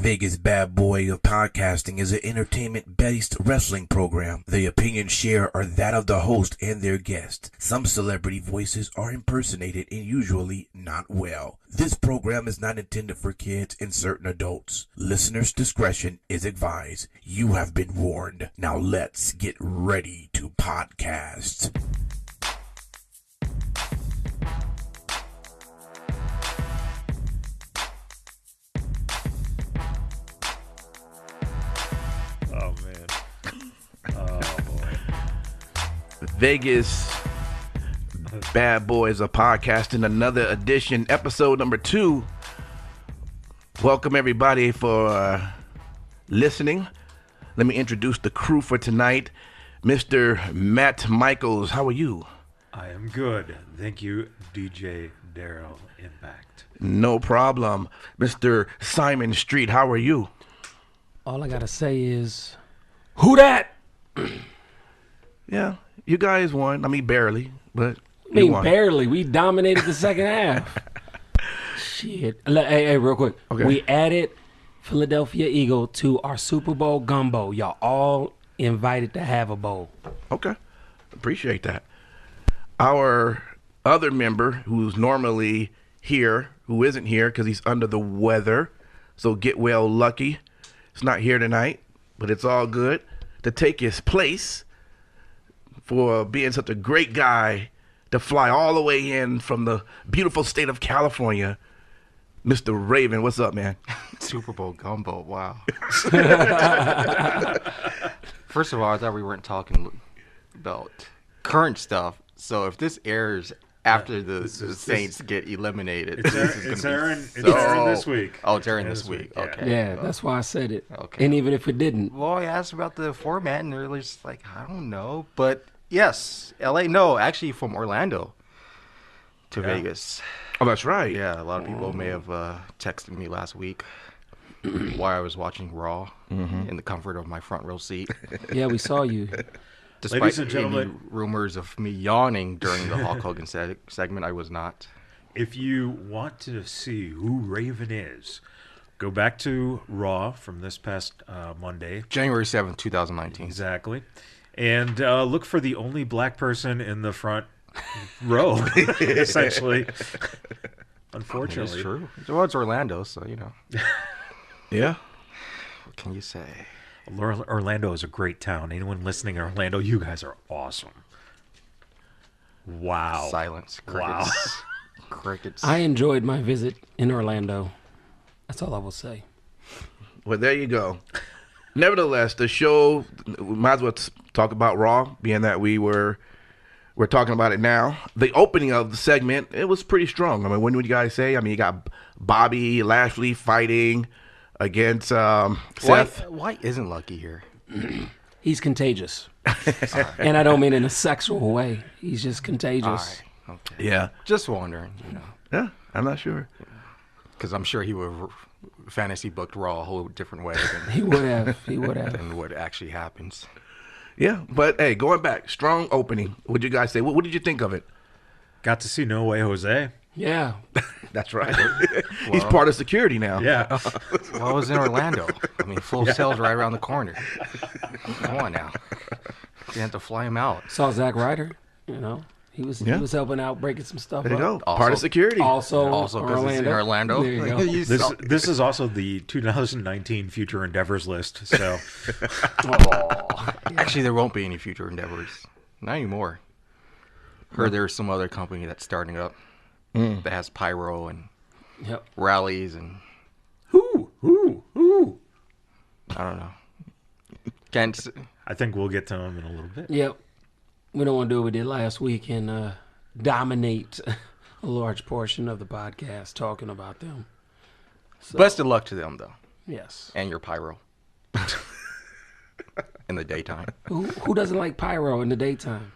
Vegas Bad Boy of Podcasting is an entertainment-based wrestling program. The opinions shared are that of the host and their guest. Some celebrity voices are impersonated and usually not well. This program is not intended for kids and certain adults. Listeners' discretion is advised. You have been warned. Now let's get ready to podcast. Oh, man. Oh, boy. Vegas Bad Boys of Podcasting, another edition, episode number 2. Welcome, everybody, for listening. Let me introduce the crew for tonight. Mr. Matt Michaels, how are you? I am good. Thank you, DJ Daryl Impact. No problem. Mr. Simon Street, how are you? All I gotta say is, who that? Yeah, you guys won. I mean, barely, but I mean, won. barely. We dominated the second half. Shit. Hey, real quick. Okay. We added Philadelphia Eagle to our Super Bowl gumbo. Y'all all invited to have a bowl. Okay, appreciate that. Our other member who's normally here, who isn't here because he's under the weather, so get well lucky. It's not here tonight, but it's all good. To take his place for being such a great guy to fly all the way in from the beautiful state of California, Mr. Raven. What's up, man? Super Bowl gumbo, wow. First of all, I thought we weren't talking about current stuff. So if this airs after the Saints get eliminated, It's airing this week. Oh, it's airing this week. Yeah. Okay. Yeah, that's why I said it. Okay. And even if it didn't. Well, I asked about the format, and they're just like, I don't know. But yes, LA, no, actually from Orlando to Vegas. Oh, that's right. Yeah, a lot of people may have texted me last week while I was watching Raw in the comfort of my front row seat. Yeah, we saw you. Despite Ladies and gentlemen, any rumors of me yawning during the Hulk Hogan segment, I was not. if you want to see who Raven is, go back to Raw from this past Monday. January 7th, 2019. Exactly. And look for the only black person in the front row, essentially. Unfortunately. It's true. Well, it's Orlando, so, you know. Yeah. What can you say? Orlando is a great town. Anyone listening in Orlando, you guys are awesome. Wow. Silence. Wow. Crickets. Crickets. I enjoyed my visit in Orlando. That's all I will say. Well, there you go. Nevertheless, the show, we might as well talk about Raw, being that we're talking about it now. The opening of the segment, it was pretty strong. I mean, what would you guys say? I mean, you got Bobby Lashley fighting against Seth. Why isn't Lucky here? He's contagious. And I don't mean in a sexual way. He's just contagious. All right. Okay. Yeah. Just wondering, you know. Yeah, I'm not sure. Because I'm sure he would have fantasy booked Raw a whole different way He would have. He would have. than what actually happens. Yeah, but hey, going back, strong opening. What'd you guys say? What did you think of it? Got to see No Way Jose. Yeah. That's right. He's part of security now. Yeah. Well, I was in Orlando. I mean, Full Sail's right around the corner. Come on now. You have to fly him out. Saw Zack Ryder, you know. He was helping out, breaking some stuff There you up. go. Part of security. Also because it's in Orlando. There you go. This is also the 2019 Future Endeavors list. So Actually, there won't be any future endeavors. Not anymore. Heard there's some other company that's starting up that has pyro and Yep. rallies and who? I don't know. Can't. I think we'll get to him in a little bit. Yep. We don't want to do what we did last week and dominate a large portion of the podcast talking about them. So, Best of luck to them, though, yes. and your pyro in the daytime. Who doesn't like pyro in the daytime?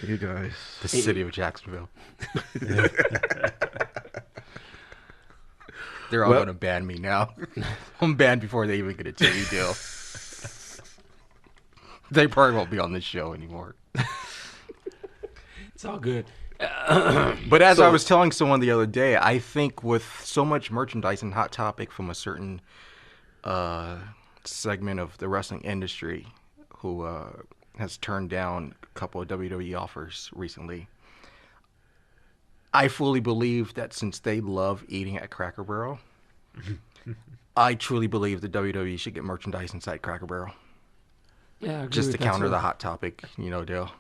You guys. The city of Jacksonville. They're all going to ban me now. I'm banned before they even get a TV deal. They probably won't be on this show anymore. It's all good. But as I was telling someone the other day, I think with so much merchandise and Hot Topic from a certain segment of the wrestling industry who has turned down a couple of WWE offers recently, I fully believe that since they love eating at Cracker Barrel, I truly believe the WWE should get merchandise inside Cracker Barrel. Yeah, I agree Just with to that, counter too. the Hot Topic, deal.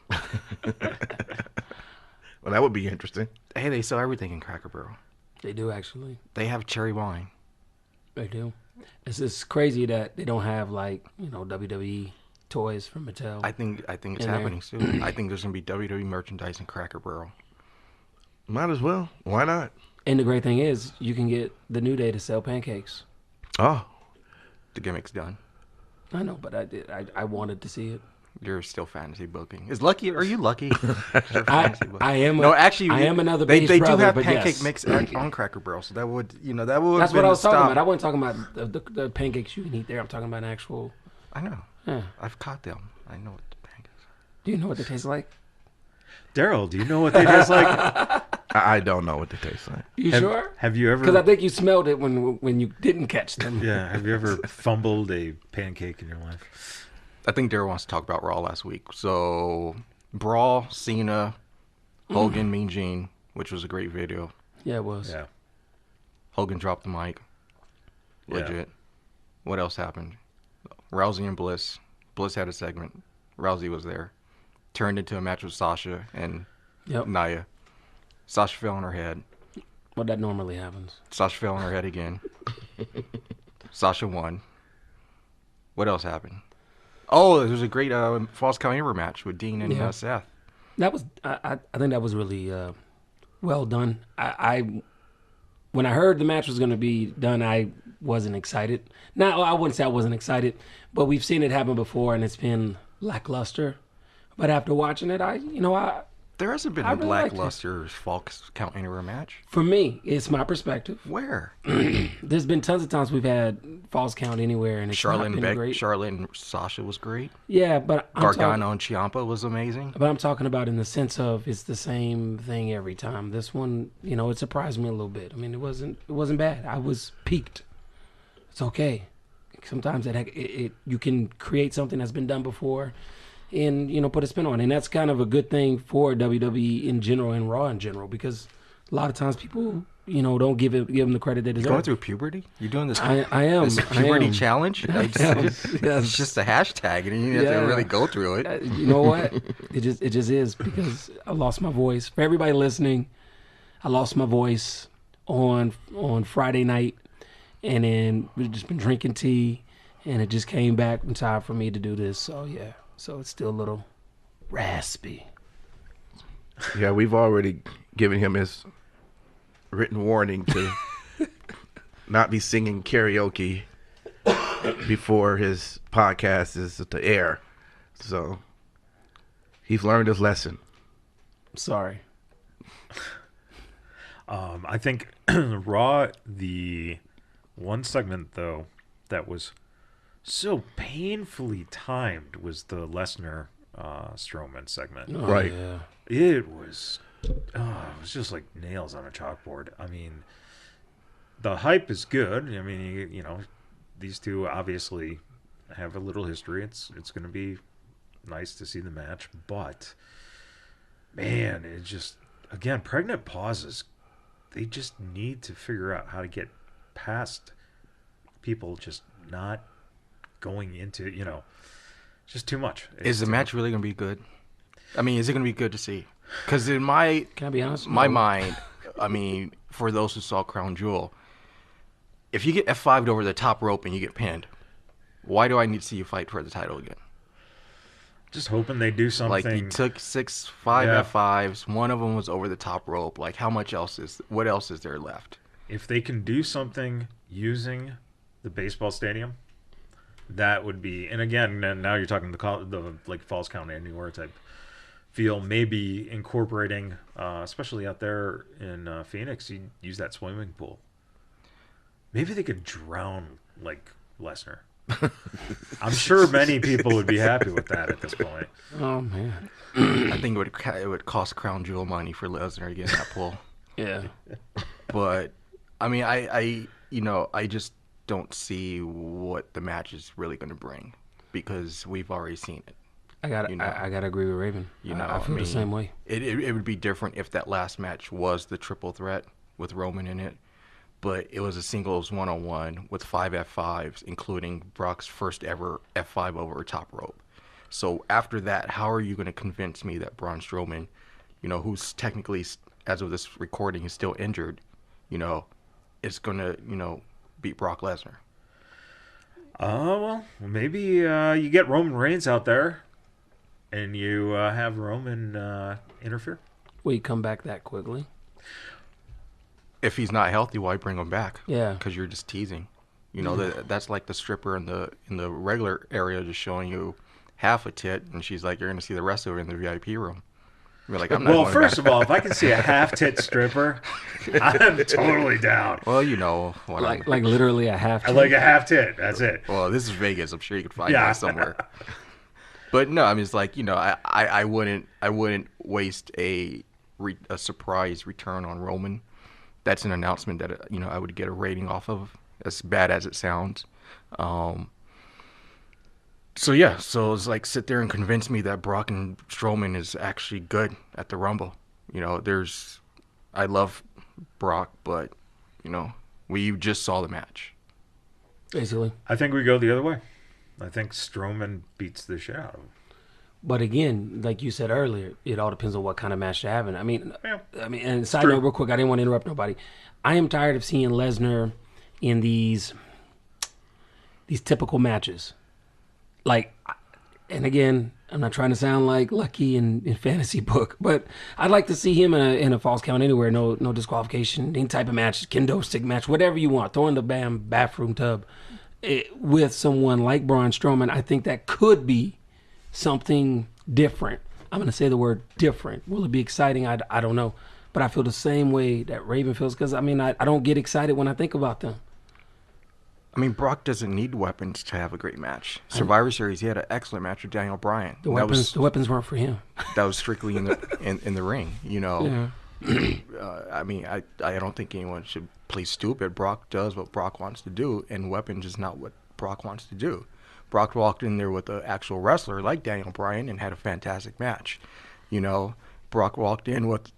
Well, that would be interesting. Hey, they sell everything in Cracker Barrel. They do, actually. They have cherry wine. They do. It's just crazy that they don't have, WWE toys from Mattel. I think it's In there. happening soon. I think there's gonna be WWE merchandise in Cracker Barrel. Might as well. Why not? And the great thing is, you can get the New Day to sell pancakes. Oh, The gimmick's done. I know, but I wanted to see it. You're still fantasy booking. Are you lucky? I am. No, actually, I am another They beige do brother, have but pancake yes. mix on Cracker Barrel, so that would That's what I was talking about. I wasn't talking about the pancakes you can eat there. I'm talking about actual. I know. Yeah. I've caught them. I know what the pancakes are. Do you know what they taste like? Daryl, do you know what they taste like? I don't know what they taste like. You sure? Have you ever? Because I think you smelled it when you didn't catch them. Yeah. Have you ever fumbled a pancake in your life? I think Daryl wants to talk about Raw last week. So, Brawl, Cena, Hogan, Mean Gene, which was a great video. Yeah, it was. Yeah. Hogan dropped the mic. Legit. Yeah. What else happened? Rousey and Bliss. Bliss had a segment. Rousey was there. Turned into a match with Sasha and Yep. Nia. Sasha fell on her head. Well, that normally happens. Sasha fell on her head again. Sasha won. What else happened? Oh, there was a great Falls Count Anywhere match with Dean and Yeah. Seth. That was. I think that was really well done. I when I heard the match was going to be done, I wasn't excited. Now I wouldn't say I wasn't excited, but we've seen it happen before, and it's been lackluster. But after watching it, There hasn't been I a really liked it. lackluster Falls Count Anywhere match. for me, it's my perspective. Where? There's been tons of times we've had Falls Count Anywhere, and it's Charlotte not and been great. Charlotte and Sasha was great. Yeah, but Gargano and Ciampa was amazing. But I'm talking about in the sense of it's the same thing every time. This one, it surprised me a little bit. I mean, it wasn't bad. I was piqued. It's okay. Sometimes you can create something that's been done before, and put a spin on it. And that's kind of a good thing for WWE in general and Raw in general, because a lot of times people don't give them the credit they deserve. Going through puberty? You doing this? I am. This I puberty am. challenge? It's Yes. just a hashtag, and you have Yeah. to really go through it. You know what? It just is, because I lost my voice. For everybody listening, I lost my voice on Friday night, and then we've just been drinking tea, and it just came back in time for me to do this. So yeah, so it's still a little raspy. Yeah, we've already given him his written warning to not be singing karaoke before his podcast is to air. So he's learned his lesson. Sorry. I think Raw, the one segment though that was so painfully timed was the Lesnar Strowman segment. Oh, Right. Yeah. It was just like nails on a chalkboard. I mean, the hype is good. I mean, these two obviously have a little history. It's going to be nice to see the match, but man, it just, again, pregnant pauses. They just need to figure out how to get past people just not going into, just too much. Is the match really going to be good? I mean, is it going to be good to see? Because in my Can I be honest? my No. mind, I mean, for those who saw Crown Jewel, if you get F5'd over the top rope and you get pinned, why do I need to see you fight for the title again? Just hoping they do something. Like, you took 5 Yeah. F5s, one of them was over the top rope. Like, what else is there left? If they can do something using the baseball stadium, that would be. And again, now you're talking the like Falls Count Anywhere type feel. Maybe incorporating, especially out there in Phoenix, you use that swimming pool. Maybe they could drown like Lesnar. I'm sure many people would be happy with that at this point. Oh man. I think it would cost crown jewel money for Lesnar to get in that pull. Yeah. But I mean, I just don't see what the match is really going to bring because we've already seen it. I gotta agree with Raven. I feel the same way. It would be different if that last match was the triple threat with Roman in it, but it was a singles 1-on-1 with 5 F5s, including Brock's first ever F5 over a top rope. So after that, how are you going to convince me that Braun Strowman, who's technically, as of this recording, is still injured, is going to, beat Brock Lesnar? Well, maybe you get Roman Reigns out there, and you have Roman interfere. Will he come back that quickly? If he's not healthy, why bring him back? Yeah. Because you're just teasing. That's like the stripper in the regular area just showing you half a tit, and she's like, you're going to see the rest of it in the VIP room. You're like, I'm not. Well, going first back. of all, if I can see a half tit stripper, I'm totally down. Well, you know what Like literally a half. I like a half tit. That's it. Well, this is Vegas. I'm sure you could find that somewhere. But no, I mean, it's like, I wouldn't waste a surprise return on Roman. That's an announcement that I would get a rating off of, as bad as it sounds. So it's like, sit there and convince me that Brock and Strowman is actually good at the Rumble. I love Brock, but we just saw the match. Basically. I think we go the other way. I think Strowman beats the shit out of him. But again, like you said earlier, it all depends on what kind of match they're having. Yeah. And side note real quick, I didn't want to interrupt nobody. I am tired of seeing Lesnar in these typical matches. Like, and again, I'm not trying to sound like Lucky in fantasy book, but I'd like to see him in a false count anywhere, no disqualification, any type of match, kendo stick match, whatever you want, throw in the bathroom tub. With someone like Braun Strowman, I think that could be something different. I'm going to say the word different. Will it be exciting? I don't know. But I feel the same way that Raven feels, because, I don't get excited when I think about them. I mean, Brock doesn't need weapons to have a great match. Survivor Series, he had an excellent match with Daniel Bryan. The weapons weren't for him. That was strictly in the ring, Yeah. I don't think anyone should play stupid. Brock does what Brock wants to do, and weapons is not what Brock wants to do. Brock walked in there with an actual wrestler like Daniel Bryan and had a fantastic match. Brock walked in with,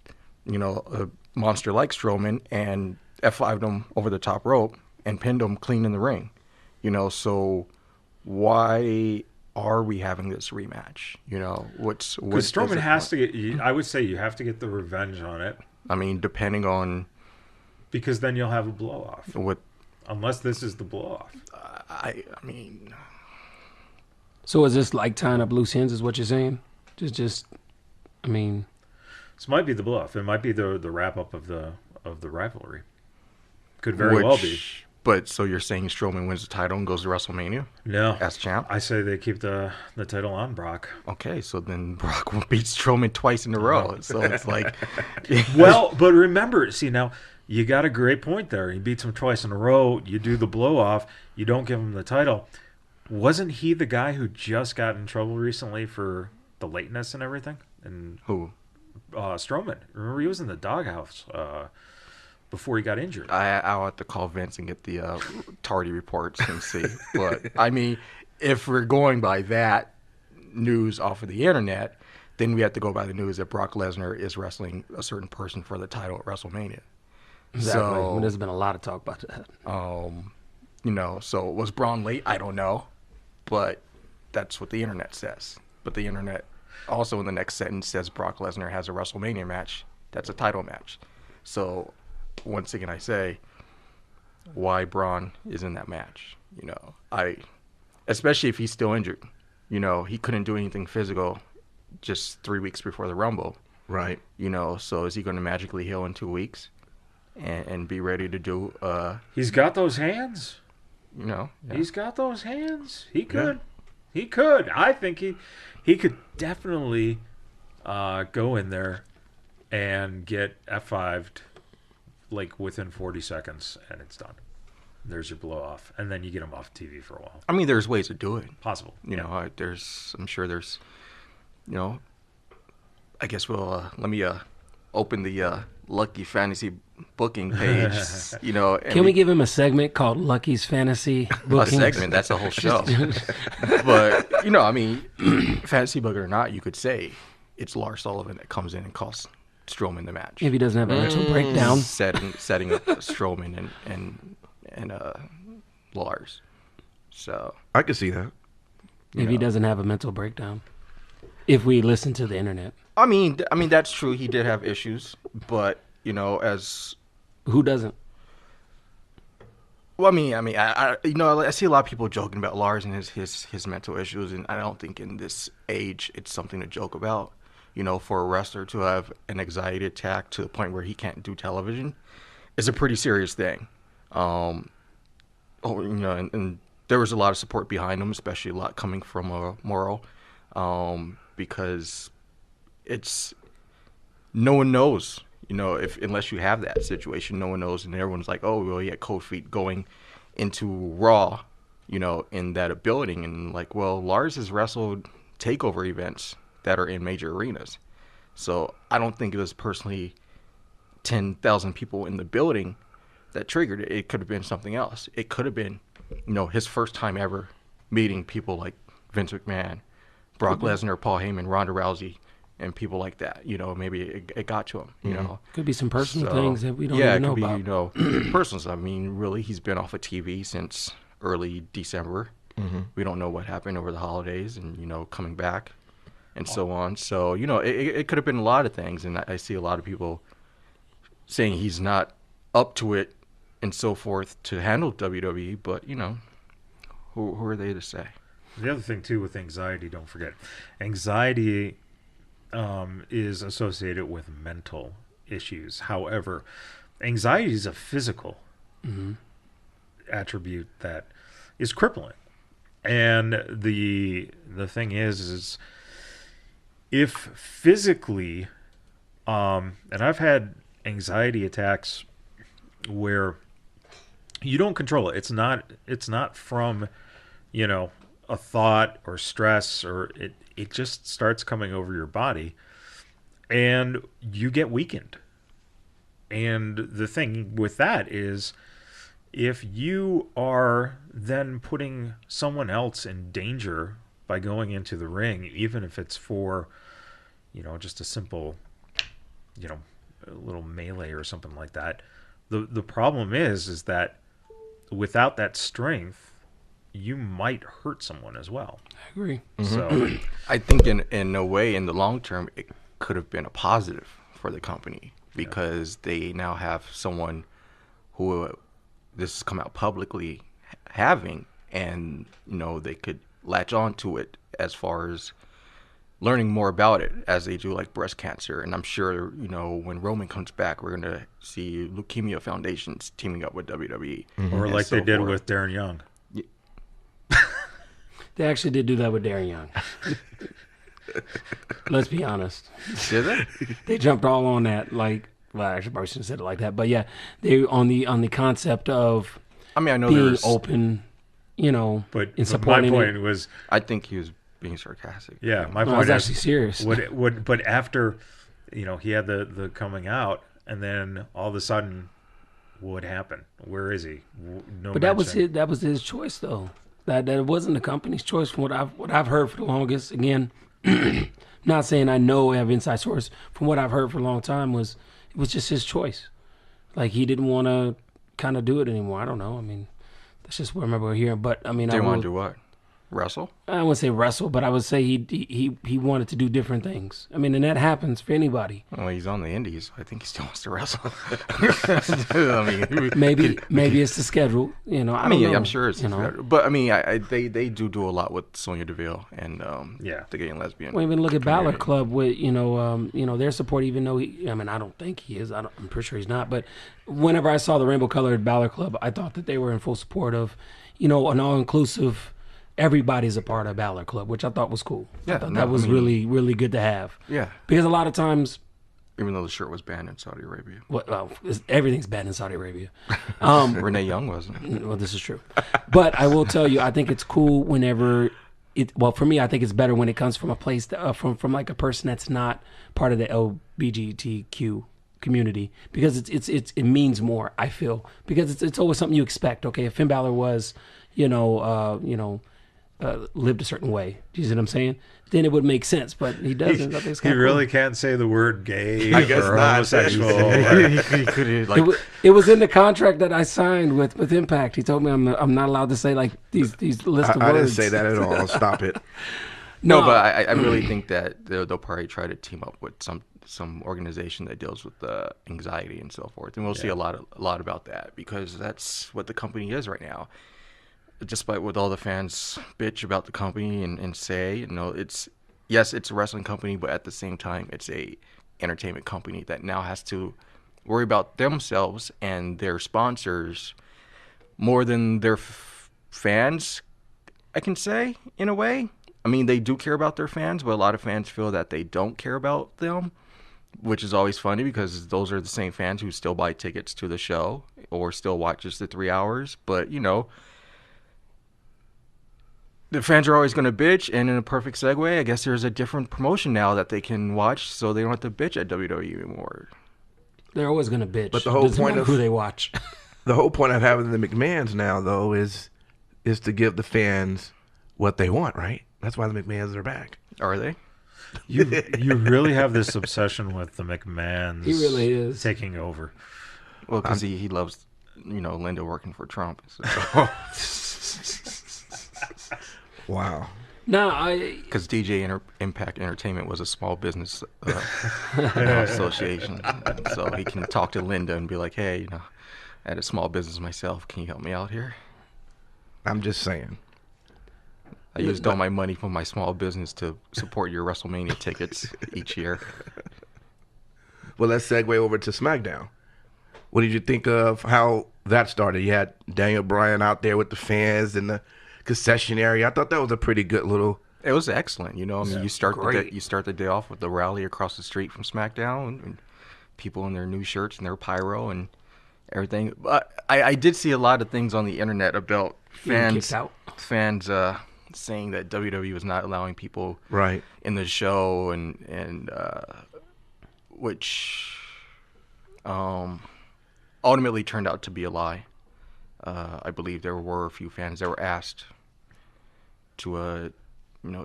a monster like Strowman and F5'd him over the top rope and pinned him clean in the ring. So why are we having this rematch? Because Strowman has to get. I would say you have to get the revenge on it. I mean, depending on, because then you'll have a blow off. Unless this is the blow off. I mean. So is this like tying up loose ends? Is what you're saying? This might be the blow off. It might be the wrap up of the rivalry. Could very well be. But so you're saying Strowman wins the title and goes to WrestleMania? No. As champ? I say they keep the title on Brock. Okay, so then Brock beats Strowman twice in a row. So it's like... Well, but remember, see, now, you got a great point there. He beats him twice in a row. You do the blow-off. You don't give him the title. Wasn't he the guy who just got in trouble recently for the lateness and everything? And who? Strowman. Remember, he was in the doghouse before he got injured. I'll have to call Vince and get the tardy reports and see. But, I mean, if we're going by that news off of the internet, then we have to go by the news that Brock Lesnar is wrestling a certain person for the title at WrestleMania. Exactly. So, there's been a lot of talk about that. So was Braun late? I don't know. But that's what the internet says. But the internet also in the next sentence says Brock Lesnar has a WrestleMania match. That's a title match. So once again, I say, why Braun is in that match? Especially if he's still injured. He couldn't do anything physical just 3 weeks before the Rumble. Right. So is he going to magically heal in 2 weeks and be ready to do? He's got those hands. Yeah. He's got those hands. He could. Yeah. He could. I think he could definitely go in there and get F5'd like within 40 seconds, and it's done. there's your blow off, and then you get them off TV for a while. I mean, there's ways to do it. Possible. You know, I'm sure there's, you know, I guess let me open the Lucky Fantasy booking page. You know, Can we give him a segment called Lucky's Fantasy Bookings? A segment? That's a whole show. But you know, I mean, fantasy booker or not, you could say it's Lars Sullivan that comes in and costs Strowman the match. If he doesn't have a mental breakdown, setting up Strowman and Lars. So I could see that. if he doesn't have a mental breakdown, if we listen to the internet, I mean that's true. He did have issues, but you know, as who doesn't? well, I you know, I see a lot of people joking about Lars and his mental issues, and I don't think in this age it's something to joke about. You know, for a wrestler to have an anxiety attack to the point where he can't do television is a pretty serious thing. You know, and there was a lot of support behind him, especially a lot coming from Morrow, because it's no one knows, you know, unless you have that situation, no one knows, and everyone's like, oh, well, he had cold feet going into Raw, you know, in that building, and like, well, Lars has wrestled takeover events that are in major arenas, so I don't think it was personally 10,000 people in the building that triggered it. It could have been something else. It could have been, you know, his first time ever meeting people like Vince McMahon, Brock Lesnar, Paul Heyman, Ronda Rousey, and people like that. You know, maybe it got to him, you know. Could be some personal things that we don't even know about. Yeah, it could be, you know, personal stuff. I mean, really, he's been off of TV since early December. We don't know what happened over the holidays and, you know, coming back and so on. So, you know, it could have been a lot of things, and I see a lot of people saying he's not up to it and so forth to handle WWE, but, you know, who are they to say? The other thing, too, with anxiety, don't forget, anxiety is associated with mental issues. However, anxiety is a physical attribute that is crippling. And the thing is if physically, and I've had anxiety attacks where you don't control it. It's not from, you know, a thought or stress, or it just starts coming over your body and you get weakened. And the thing with that is, if you are then putting someone else in danger by going into the ring, even if it's for, you know, just a simple, you know, a little melee or something like that, the problem is that without that strength, you might hurt someone as well. I agree. So I think in a way, in the long term, it could have been a positive for the company, because they now have someone who this has come out publicly having, and, you know, they could latch on to it as far as learning more about it, as they do like breast cancer. And I'm sure, you know, when Roman comes back, we're going to see leukemia foundations teaming up with WWE. or like so they did forth. with Darren Young. They actually did do that with Darren Young. Let's be honest. Did they? They jumped all on that, like, well, I actually probably shouldn't have said it like that, but yeah, they on the concept of I mean, I know being there's open, you know, But in my supporting point it. was, I think he was being sarcastic. yeah, my No, I point was is, actually serious. but after, you know, he had the coming out, and then all of a sudden, what happened? Where is he? No. But that was his choice, though. That wasn't the company's choice, from what I've heard for the longest. Again, not saying I know I have inside source. From what I've heard for a long time, it was just his choice. Like, he didn't want to kind of do it anymore. I don't know. I mean, that's just what I remember hearing. But I mean, Didn't want to do what? Wrestle? I wouldn't say wrestle, but I would say he wanted to do different things. I mean, and that happens for anybody. Well, he's on the Indies. I think he still wants to wrestle. I mean, Maybe it's the schedule. You know, I don't know. I'm sure it's, you know. but I mean, they do a lot with Sonya Deville and the gay and lesbian. Well, even look at Balor community. Club with you know their support. Even though I don't think he is. I'm pretty sure he's not. But whenever I saw the rainbow colored Balor Club, I thought that they were in full support of, you know, an all inclusive. Everybody's a part of Balor Club, which I thought was cool. Yeah, I thought that was really, really good to have. Yeah. Because a lot of times, Even though the shirt was banned in Saudi Arabia. Well, everything's banned in Saudi Arabia. Renee Young wasn't. Well, this is true. But I will tell you, I think it's cool whenever well, for me, I think it's better when it comes from a place that, from like a person that's not part of the LGBTQ community, because it means more, I feel, because it's always something you expect. Okay, if Finn Balor was, lived a certain way, do you see what I'm saying? Then it would make sense, but he doesn't. I think it's He really can't say the word gay I guess or not. homosexual. He could like. It was in the contract that I signed with Impact. He told me I'm not allowed to say like these list of I words. didn't say that at all. Stop it. No, but I really think that they'll probably try to team up with some organization that deals with anxiety and so forth, and we'll see a lot about that, because that's what the company is right now. Despite what all the fans bitch about the company and say, it's a wrestling company, but at the same time, it's a entertainment company that now has to worry about themselves and their sponsors more than their fans, I can say, in a way. I mean, they do care about their fans, but a lot of fans feel that they don't care about them, which is always funny, because those are the same fans who still buy tickets to the show or still watch just the 3 hours. But, the fans are always going to bitch, and in a perfect segue, I guess there's a different promotion now that they can watch, so they don't have to bitch at WWE anymore. They're always going to bitch. But the whole Doesn't point matter of who they watch. The whole point of having the McMahons now, though, is to give the fans what they want, right? That's why the McMahons are back. Are they? You really have this obsession with the McMahons. He really is taking over. Well, because he loves, Linda working for Trump. So. Wow. No, Because DJ Impact Entertainment was a small business association, so he can talk to Linda and be like, "Hey, I had a small business myself. Can you help me out here?" I'm just saying. I used all my money from my small business to support your WrestleMania tickets each year. Well, let's segue over to SmackDown. What did you think of how that started? You had Daniel Bryan out there with the fans in the concession area. I thought that was a pretty good little. It was excellent. You start great. the day off with the rally across the street from SmackDown, and people in their new shirts and their pyro and everything. But I did see a lot of things on the internet about fans saying that WWE was not allowing people Right. in the show, and which ultimately turned out to be a lie. I believe there were a few fans that were asked to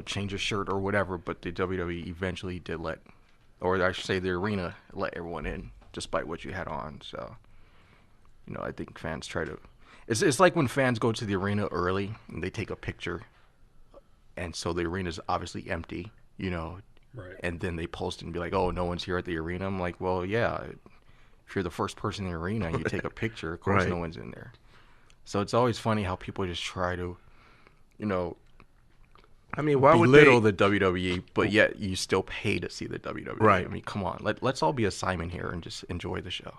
change a shirt or whatever, but the WWE eventually did or I should say the arena let everyone in despite what you had on. So I think fans try to, it's like when fans go to the arena early and they take a picture, and so the arena's obviously empty, Right. and then they post and be like, "Oh, no one's here at the arena." I'm like, well, yeah, if you're the first person in the arena and you take a picture, of course Right. no one's in there. So it's always funny how people just try to, I mean, why would they? belittle the WWE, but yet you still pay to see the WWE. Right. I mean, come on. Let's all be a Simon here and just enjoy the show.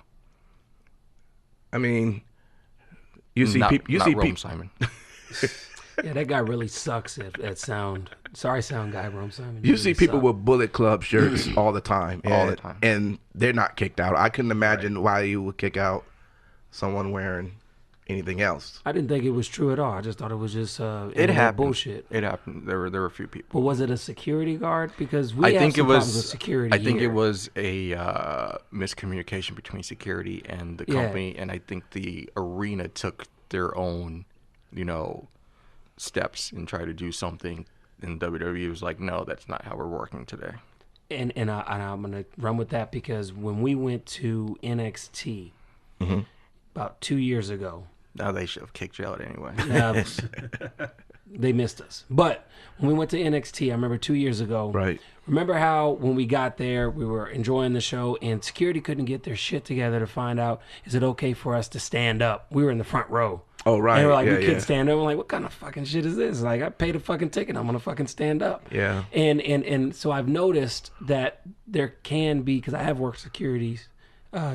I mean, you see Not- people. You not see Rome people. Simon. yeah, that guy really sucks at sound. Sorry, sound guy, Rome Simon. You see people with Bullet Club shirts all the time. All the time. And they're not kicked out. I couldn't imagine why you would kick out someone wearing anything else. I didn't think it was true at all. I just thought it was just It internet happened. bullshit. It happened. There were a few people. But was it a security guard? Because we I have think some it problems with was. security. I think here. it was a miscommunication between security and the Yeah. company, and I think the arena took their own, steps and tried to do something. And WWE was like, "No, that's not how we're working today." And I'm gonna run with that, because when we went to NXT about 2 years ago, Now they should have kicked you out anyway. they missed us. But when we went to NXT, I remember 2 years ago. Right. Remember how when we got there, we were enjoying the show, and security couldn't get their shit together to find out, is it okay for us to stand up? We were in the front row. Oh, right. And they were like, Yeah, we can't yeah. stand up. I'm like, what kind of fucking shit is this? Like, I paid a fucking ticket. I'm going to fucking stand up. Yeah. And so I've noticed that there can be, because I have worked security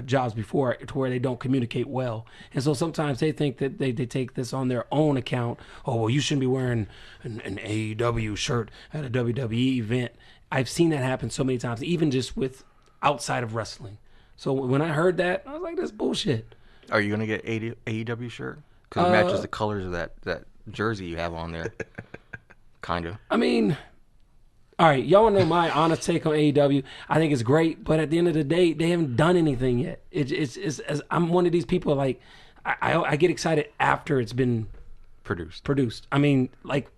jobs before, to where they don't communicate well. And so sometimes they think that they take this on their own account. Oh, well, you shouldn't be wearing an AEW shirt at a WWE event. I've seen that happen so many times, even just with outside of wrestling. So when I heard that, I was like, "That's bullshit." Are you gonna get AEW shirt? Because it matches the colors of that jersey you have on there. Kind of. I mean, all right, y'all want to know my honest take on AEW? I think it's great, but at the end of the day, they haven't done anything yet. It's I'm one of these people, like, I get excited after it's been produced. I mean, like,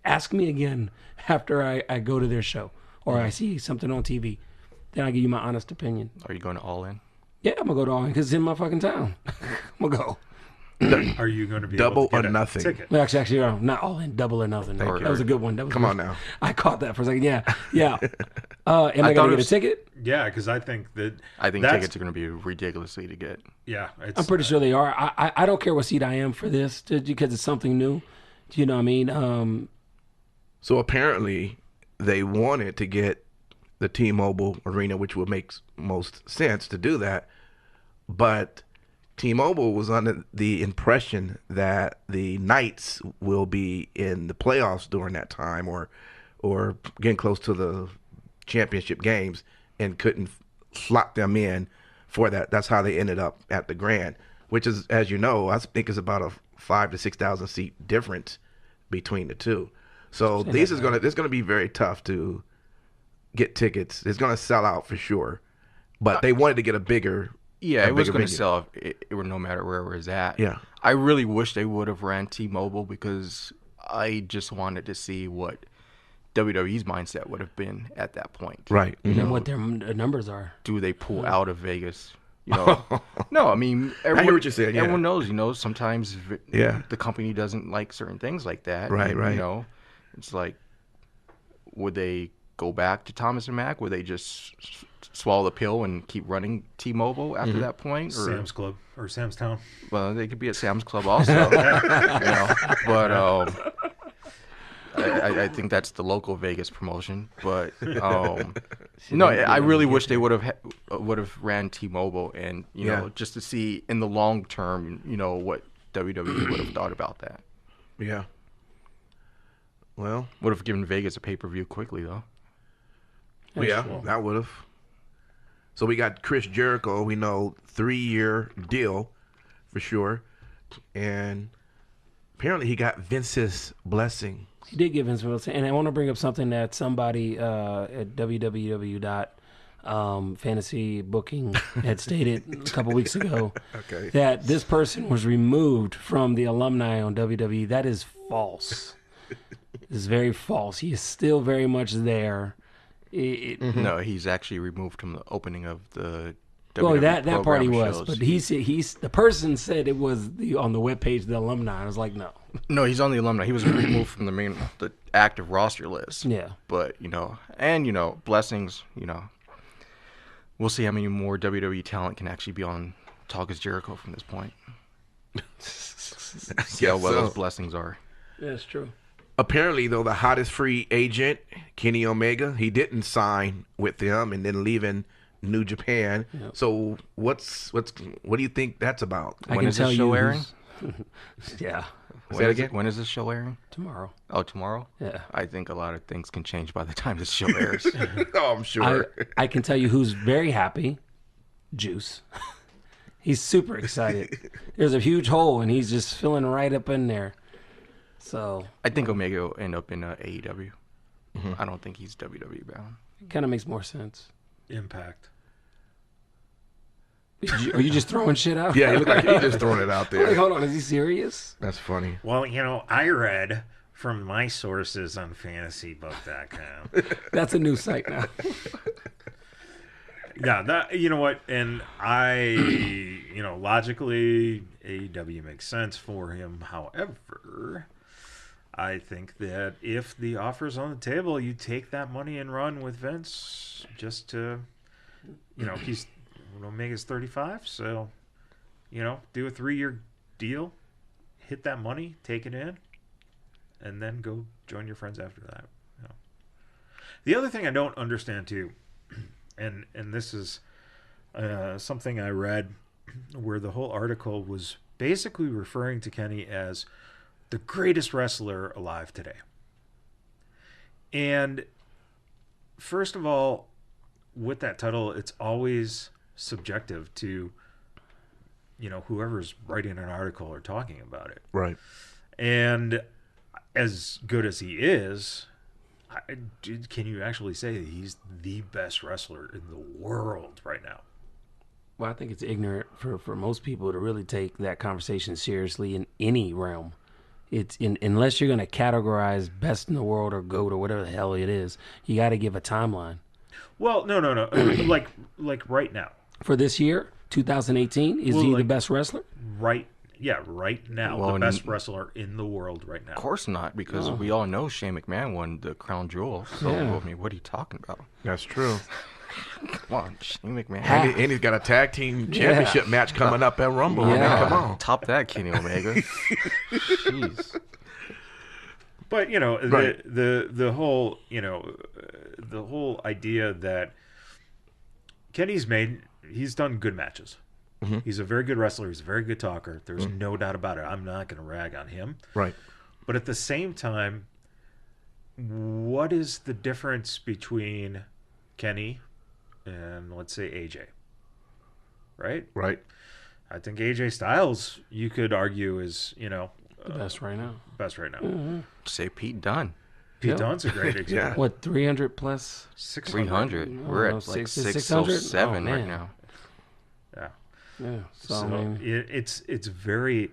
ask me again after I go to their show or I see something on TV. Then I give you my honest opinion. Are you going to All In? Yeah, I'm going to go to All In because it's in my fucking town. I'm going to go. Are you going to be Double able to get or a nothing? ticket? Well, actually, not All In, Double or Nothing. That was a good one. That was Come good. on now. I caught that for a second. Yeah. Am I going to get a ticket? Yeah, because I think tickets are going to be ridiculously to get. Yeah, I'm pretty sure they are. I don't care what seat I am for this because it's something new. Do you know what I mean? So apparently, they wanted to get the T-Mobile Arena, which would make most sense to do that, but T-Mobile was under the impression that the Knights will be in the playoffs during that time, or getting close to the championship games, and couldn't slot them in for that. That's how they ended up at the Grand, which is, as you know, I think is about a 5,000 to 6,000 seat difference between the two. So it's gonna be very tough to get tickets. It's gonna sell out for sure, but they wanted to get a bigger. Yeah, it was going to venue. sell it no matter where it was at. Yeah. I really wish they would have ran T-Mobile because I just wanted to see what WWE's mindset would have been at that point. Right. And what their numbers are. Do they pull out of Vegas? You know, no. I mean, I hear what you're saying. Yeah. Everyone knows. You know, sometimes the company doesn't like certain things like that. Right. And, Right. You know, it's like, would they go back to Thomas and Mack? Would they just swallow the pill and keep running T-Mobile after that point? Or, Sam's Club or Sam's Town. well, they could be at Sam's Club also. You know, but I think that's the local Vegas promotion. But no, I really wish they would have ran T-Mobile, and you know, just to see in the long term, you know, what WWE would have thought about that. Yeah. Well, Would have given Vegas a pay-per-view quickly though. that would have. So we got Chris Jericho. We know 3-year deal for sure, and apparently he got Vince's blessing. He did give Vince Wilson, and I want to bring up something that somebody at www.fantasy booking had stated a couple weeks ago. Okay. That this person was removed from the alumni on WWE. That is false. It's very false. He is still very much there. No, he's actually removed from the opening of the. Well, WWE that part he program was, shows. but he's the person said it was on the webpage the alumni. I was like, no. No, he's on the alumni. He was removed from the active roster list. Yeah. But blessings. You know, we'll see how many more WWE talent can actually be on Talk Is Jericho from this point. See how well those blessings are. Yeah, it's true. Apparently, though, the hottest free agent, Kenny Omega, he didn't sign with them and then leaving New Japan. Yep. So what do you think that's about? When is this show airing? Yeah. When is this show airing? Tomorrow. Oh, tomorrow? Yeah. I think a lot of things can change by the time this show airs. Oh, I'm sure. I can tell you who's very happy. Juice. He's super excited. There's a huge hole, and he's just filling right up in there. So I think Omega will end up in AEW. I don't think he's WWE bound. it kind of makes more sense. Impact. Are you just throwing shit out? Yeah, he looked like he just throwing it out Like, there. hold on, is he serious? That's funny. Well, I read from my sources on fantasybook.com. That's a new site now. Yeah, you know what? And logically, AEW makes sense for him. However, I think that if the offer's on the table, you take that money and run with Vince just to, he's Omega's 35, so, do a 3-year deal, hit that money, take it in, and then go join your friends after that. The other thing I don't understand too, and this is something I read where the whole article was basically referring to Kenny as the greatest wrestler alive today. And first of all, with that title, it's always subjective to, whoever's writing an article or talking about it. Right. And as good as he is, can you actually say that he's the best wrestler in the world right now? Well, I think it's ignorant for most people to really take that conversation seriously in any realm. Unless you're going to categorize best in the world or GOAT or whatever the hell it is, you got to give a timeline. Well, no. like right now. For this year, 2018, is he the best wrestler? Right now, Well, the best wrestler in the world right now. Of course not, because we all know Shane McMahon won the crown jewel. So, Yeah. I mean, what are you talking about? That's true. Come on, Shane McMahon. And he's got a tag team championship match coming up at Rumble. Yeah. I mean, come on. Top that, Kenny Omega. Jeez. But Right. the whole the whole idea that he's done good matches. Mm-hmm. He's a very good wrestler. He's a very good talker. There's no doubt about it. I'm not going to rag on him. Right. But at the same time, what is the difference between Kenny and, let's say, AJ? Right? Right. I think AJ Styles, you could argue, is, The best right now. best right now. Mm-hmm. Say Pete Dunne. Pete Yeah. Dunne's a great example. What, 300 plus? 300. Oh, We're no, at like 600? 607 Oh, right man. now. Yeah. Yeah. So, So I mean, it's very,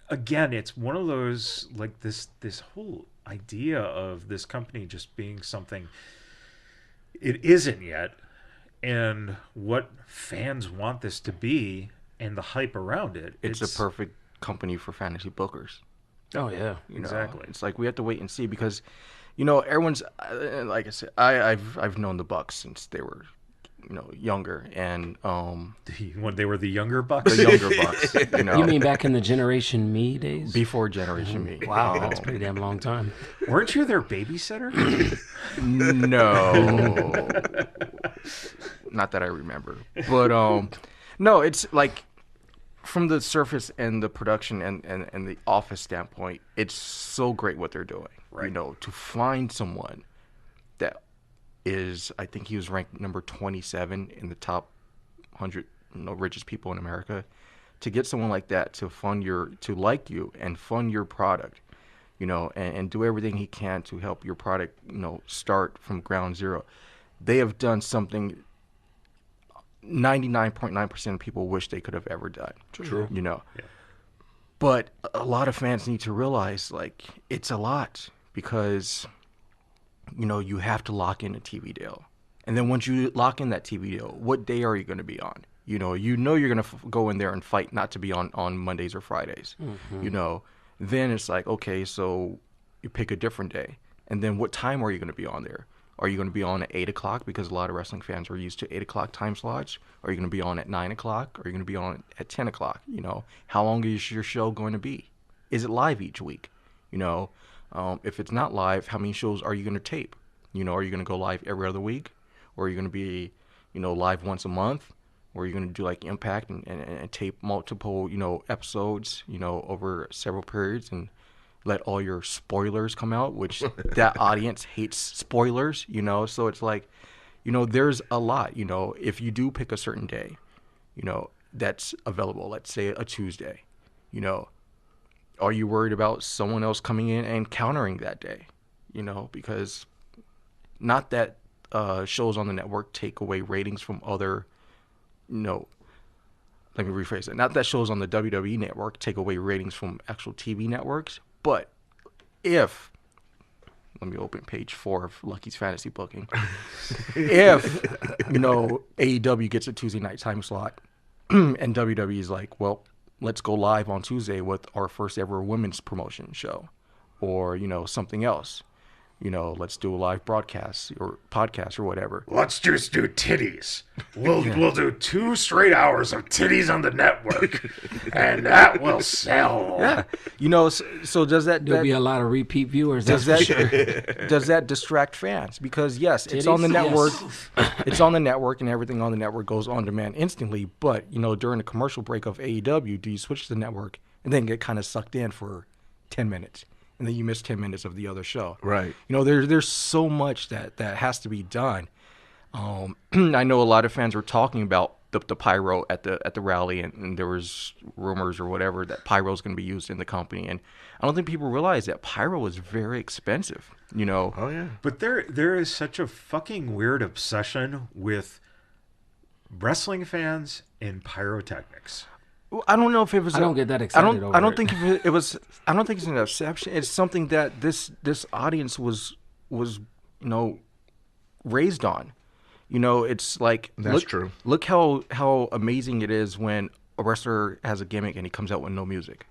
again, it's one of those, like, this whole idea of this company just being something it isn't yet, and what fans want this to be and the hype around it. It's a perfect company for fantasy bookers. oh, yeah. You know? Exactly. It's like we have to wait and see because, everyone's like I said, I've known the Bucks since they were, younger and when they were the younger Bucks. the younger Bucks. You mean back in the Generation Me days? before Generation Me? Wow, that's a pretty damn long time. Weren't you their babysitter? No, not that I remember. But no, it's like from the surface and the production and the office standpoint, it's so great what they're doing. Right. To find someone that is, I think he was ranked number 27 in the top 100 richest people in America. To get someone like that to like you and fund your product, and do everything he can to help your product, start from ground zero. They have done something 99.9% of people wish they could have ever done. True. Yeah. But a lot of fans need to realize, like, it's a lot because, you have to lock in a TV deal. And then once you lock in that TV deal, what day are you going to be on? You're going to go in there and fight not to be on Mondays or Fridays. Mm-hmm. Then it's like, okay, so you pick a different day. And then what time are you going to be on there? Are you going to be on at 8 o'clock? Because a lot of wrestling fans are used to 8 o'clock time slots. Are you going to be on at 9 o'clock? Are you going to be on at 10 o'clock? How long is your show going to be? Is it live each week? If it's not live, how many shows are you going to tape? Are you going to go live every other week? Or are you going to be, live once a month? Or are you going to do like Impact and tape multiple, episodes, over several periods and let all your spoilers come out, which that audience hates spoilers, So it's like, there's a lot, if you do pick a certain day, that's available, let's say a Tuesday, are you worried about someone else coming in and countering that day? Because not that shows on the network take away ratings from other, let me rephrase it. Not that shows on the WWE network take away ratings from actual TV networks, but let me open page 4 of Lucky's Fantasy Booking. If, AEW gets a Tuesday night time slot and WWE is like, well, let's go live on Tuesday with our first ever women's promotion show or, something else. Let's do a live broadcast or podcast or whatever. Let's just do titties. We'll do 2 straight hours of titties on the network, and that will sell. Yeah, so does that? There'll be a lot of repeat viewers. Does That's that for sure. does that distract fans? Because yes, it's on the Titties? network. Yes. It's on the network, and everything on the network goes on demand instantly. But during the commercial break of AEW, do you switch to the network and then get kind of sucked in for 10 minutes? And then you miss 10 minutes of the other show. Right. There's so much that has to be done. I know a lot of fans were talking about the pyro at the rally, and there was rumors or whatever that pyro is going to be used in the company, and I don't think people realize that pyro is very expensive. Oh yeah. But there is such a fucking weird obsession with wrestling fans and pyrotechnics. I don't know if it was. I don't get that excited over I don't it. think it was. I don't think it's an exception. It's something that this audience was raised on. It's like That's true. Look how amazing it is when a wrestler has a gimmick and he comes out with no music.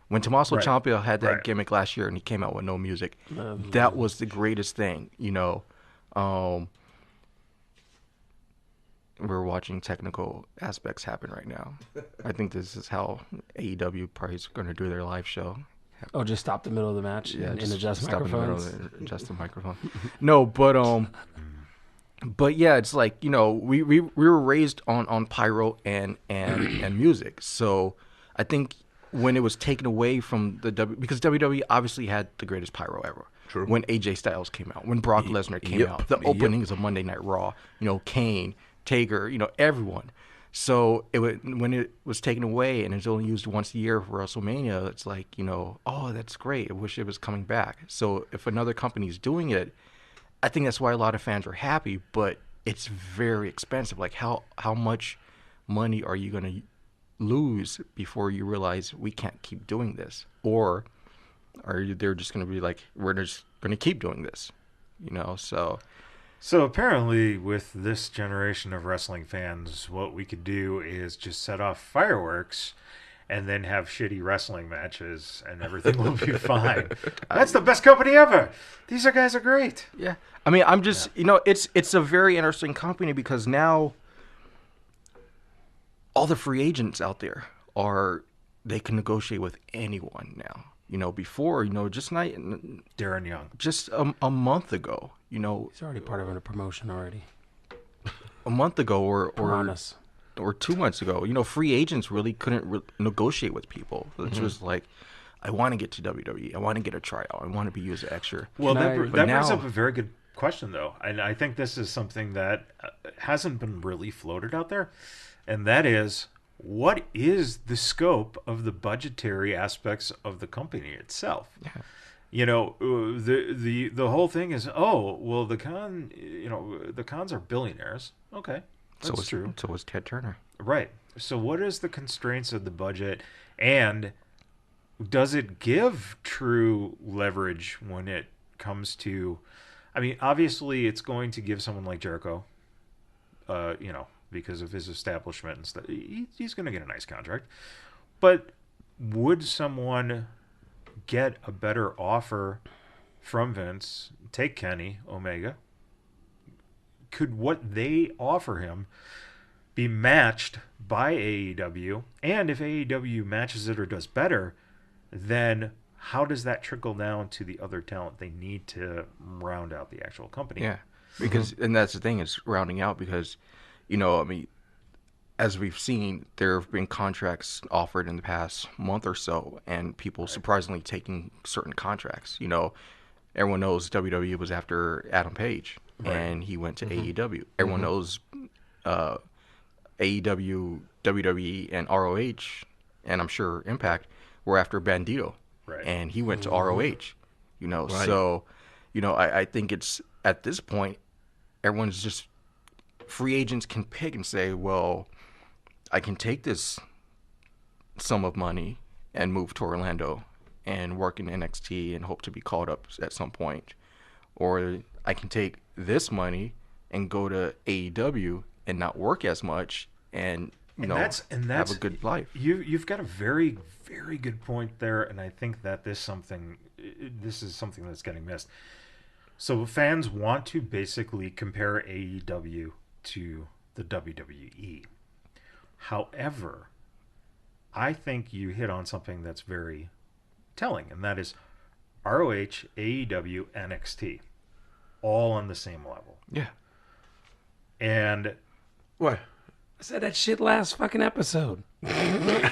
When Tommaso Right. Ciampa had that Right. gimmick last year and he came out with no music, that was the greatest thing. We're watching technical aspects happen right now. I think this is how AEW probably is going to do their live show. Oh, just stop the middle of the match and adjust stop in the middle microphones. and adjust the microphone. No, but yeah, it's like we were raised on pyro and music. So I think when it was taken away from because WWE obviously had the greatest pyro ever. True. When AJ Styles came out, when Brock Lesnar came Yep. out, the openings of Monday Night Raw, Kane, Taker, everyone. So when it was taken away and it's only used once a year for WrestleMania, it's like, oh, that's great. I wish it was coming back. So if another company's doing it, I think that's why a lot of fans are happy, but it's very expensive. Like how much money are you going to lose before you realize we can't keep doing this? Or they're just going to be like, we're just going to keep doing this, So apparently, with this generation of wrestling fans, what we could do is just set off fireworks and then have shitty wrestling matches and everything will be fine. That's the best company ever. These guys are great. Yeah. I mean, I'm just, it's a very interesting company because now all the free agents out there they can negotiate with anyone now. Before, just not Darren Young. just a month ago, He's already part of a promotion already. a month ago or Promise. or 2 months ago, free agents really couldn't negotiate with people. It's just like, I want to get to WWE. I want to get a tryout. I want to be used extra. Well, that But brings now- up a very good question, though. And I think this is something that hasn't been really floated out there. And that is, what is the scope of the budgetary aspects of the company itself? Yeah. The whole thing is, the Khans are billionaires. Okay, that's true. So was Ted Turner. Right. So what is the constraints of the budget, and does it give true leverage when it comes to, I mean, obviously it's going to give someone like Jericho, because of his establishment and stuff, he's going to get a nice contract. But would someone get a better offer from Vince? Take Kenny Omega. Could what they offer him be matched by AEW? And if AEW matches it or does better, then how does that trickle down to the other talent they need to round out the actual company? Yeah, because and that's the thing, is rounding out because, I mean, as we've seen, there have been contracts offered in the past month or so, and people surprisingly taking certain contracts. Everyone knows WWE was after Adam Page, and he went to AEW. Everyone knows AEW, WWE, and ROH, and I'm sure Impact were after Bandito, and he went to ROH. So, I think it's at this point, everyone's just, free agents can pick and say, well, I can take this sum of money and move to Orlando and work in NXT and hope to be called up at some point. Or I can take this money and go to AEW and not work as much and that's have a good life. You've got a very, very good point there, and I think that this is something that's getting missed. So fans want to basically compare AEW to the WWE. However, I think you hit on something that's very telling, and that is ROH, AEW, NXT, all on the same level. Yeah. And What? I said that shit last fucking episode. I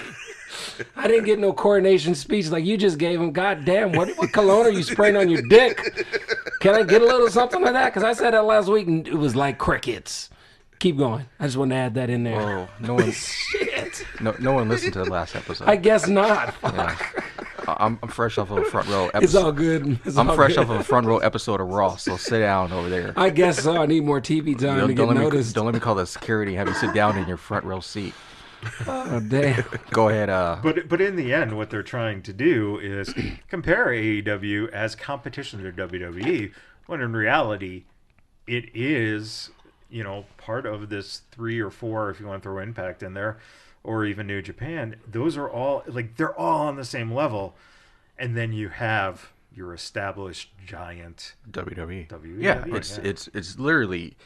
didn't get no coronation speech like you just gave him. God damn, what cologne are you spraying on your dick? Can I get a little something like that? Because I said that last week and it was like crickets. Keep going. I just want to add that in there. Oh, no one, Shit. no one listened to the last episode. I guess not. Yeah. I'm fresh off of a front row episode. It's all good. I'm fresh off of a front row episode of Raw, so sit down over there. I guess so. I need more TV time to get noticed. Don't let me call the security and have you sit down in your front row seat. Oh, damn. Go ahead. But in the end, what they're trying to do is compare AEW as competition to WWE, when in reality, it is, part of this 3 or 4, if you want to throw Impact in there, or even New Japan. Those are all, they're all on the same level. And then you have your established giant WWE. WWE. Yeah, it's literally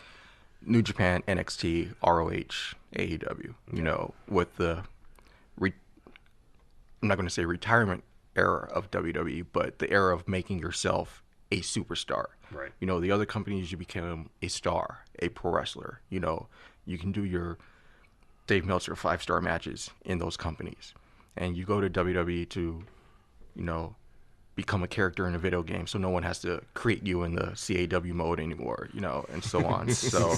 New Japan, NXT, ROH, AEW. With the I'm not going to say retirement era of WWE, but the era of making yourself a superstar. Right. The other companies, you become a star, a pro wrestler. You can do your Dave Meltzer 5-star matches in those companies, and you go to WWE to, become a character in a video game, so no one has to create you in the CAW mode anymore, and so on. So,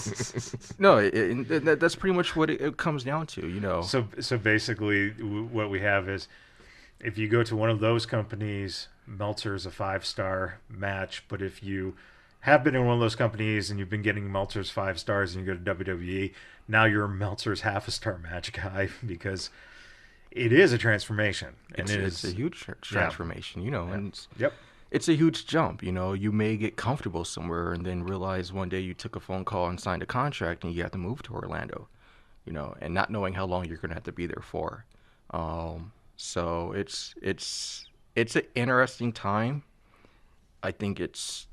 no, that's pretty much what it comes down to, So basically, what we have is, if you go to one of those companies, Meltzer's a 5-star match, but if you have been in one of those companies and you've been getting Meltzer's 5 stars and you go to WWE, now you're Meltzer's half-a-star match guy, because it is a transformation. And it's a huge transformation, and it's a huge jump. You may get comfortable somewhere and then realize one day you took a phone call and signed a contract and you have to move to Orlando, and not knowing how long you're going to have to be there for. So it's an interesting time. I think it's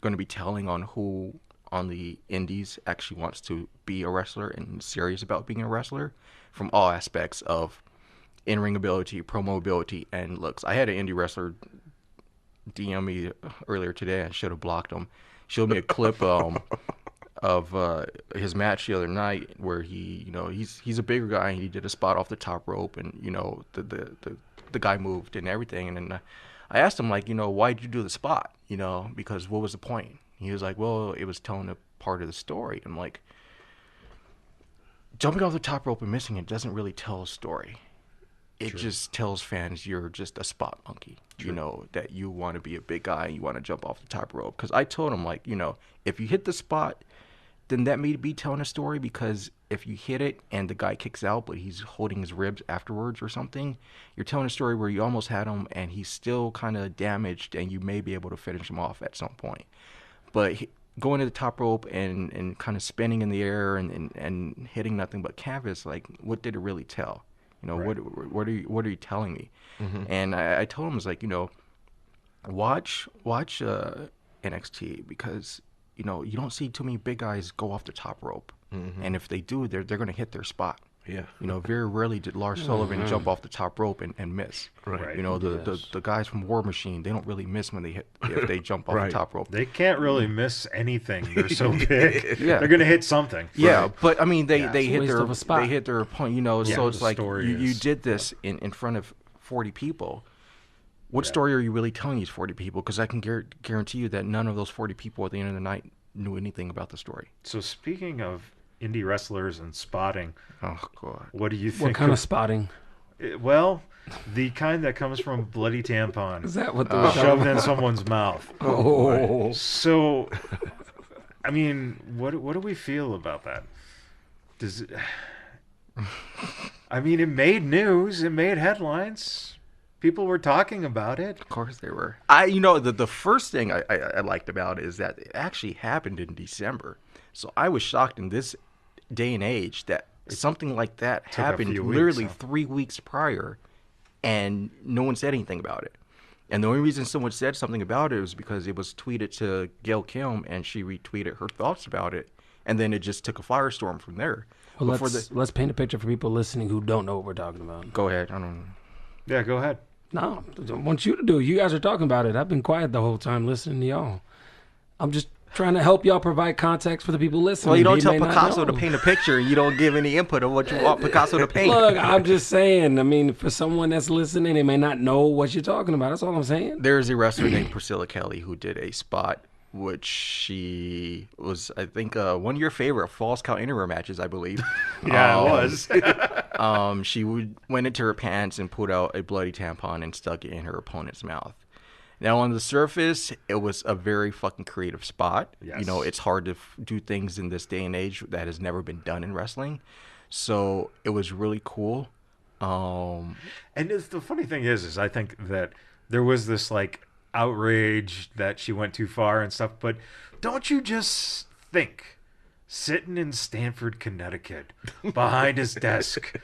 going to be telling on who on the indies actually wants to be a wrestler and serious about being a wrestler, from all aspects of in-ring ability, promo ability, and looks. I had an indie wrestler DM me earlier today. I should have blocked him. Showed me a clip of his match the other night where he's a bigger guy and he did a spot off the top rope, and the guy moved and everything. And then I asked him, why did you do the spot? Because what was the point? He was like, well, it was telling a part of the story. I'm like, jumping off the top rope and missing it doesn't really tell a story. It just tells fans you're just a spot monkey. That you want to be a big guy and you want to jump off the top rope. Because I told him, if you hit the spot, then that may be telling a story, because if you hit it and the guy kicks out but he's holding his ribs afterwards or something, you're telling a story where you almost had him and he's still kind of damaged and you may be able to finish him off at some point. But going to the top rope and kind of spinning in the air and hitting nothing but canvas, what did it really tell? Right. What are you telling me? Mm-hmm. And I told him, I was like, watch NXT, because you don't see too many big guys go off the top rope. Mm-hmm. And if they do, they're going to hit their spot. Yeah. Very rarely did Lars Sullivan jump off the top rope and miss. Right. The guys from War Machine, they don't really miss when they hit, if they jump off the top rope. They can't really miss anything. They're so big. Yeah. They're going to hit something. Yeah, right. But I mean, they hit their opponent. So it's like you did this in front of 40 people. What story are you really telling these 40 people? Because I can guarantee you that none of those 40 people at the end of the night knew anything about the story. So speaking of indie wrestlers and spotting, oh god, what do you think? What kind of spotting? Well, the kind that comes from bloody tampon. Is that what they're shoved in someone's mouth? Oh, so I mean, what do we feel about that? Does it? I mean, it made news. It made headlines. People were talking about it. Of course they were. The first thing I liked about it is that it actually happened in December. So I was shocked in this day and age that something like that happened literally 3 weeks prior, and no one said anything about it. And the only reason someone said something about it was because it was tweeted to Gail Kim, and she retweeted her thoughts about it, and then it just took a firestorm from there. Well, let's paint a picture for people listening who don't know what we're talking about. Go ahead. I don't know. Yeah, go ahead. No, I want you to do it. You guys are talking about it. I've been quiet the whole time listening to y'all. I'm just trying to help y'all provide context for the people listening. Well, you don't tell Picasso to paint a picture, and you don't give any input on what you want Picasso to paint. Look, I'm just saying. I mean, for someone that's listening, they may not know what you're talking about. That's all I'm saying. There's a wrestler named Priscilla Kelly who did a spot which she was, I think, one of your favorite Falls Count Anywhere matches, I believe. Yeah, it was. She went into her pants and pulled out a bloody tampon and stuck it in her opponent's mouth. Now, on the surface, it was a very fucking creative spot. Yes. You know, it's hard to do things in this day and age that has never been done in wrestling. So it was really cool. And the funny thing is I think that there was this like outrage that she went too far and stuff, but don't you just think, sitting in Stamford, Connecticut, behind his desk,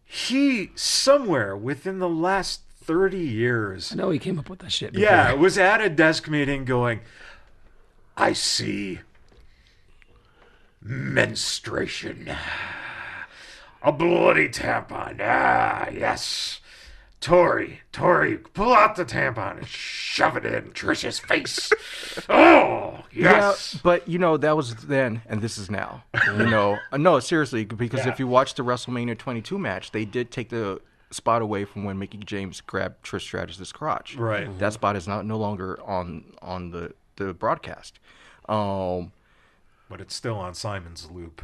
he somewhere within the last 30 years, I know he came up with that shit. Before. yeah, was at a desk meeting going, I see menstruation. A bloody tampon. Ah, yes. Tori, pull out the tampon and shove it in Trish's face. Oh, yes. Yeah, but you know, that was then, and this is now. You know, no, seriously, because if you watch the WrestleMania 22 match, they did take the spot away from when Mickey James grabbed Trish Stratus's crotch. Right. That spot is no longer on the broadcast. But it's still on Simon's loop.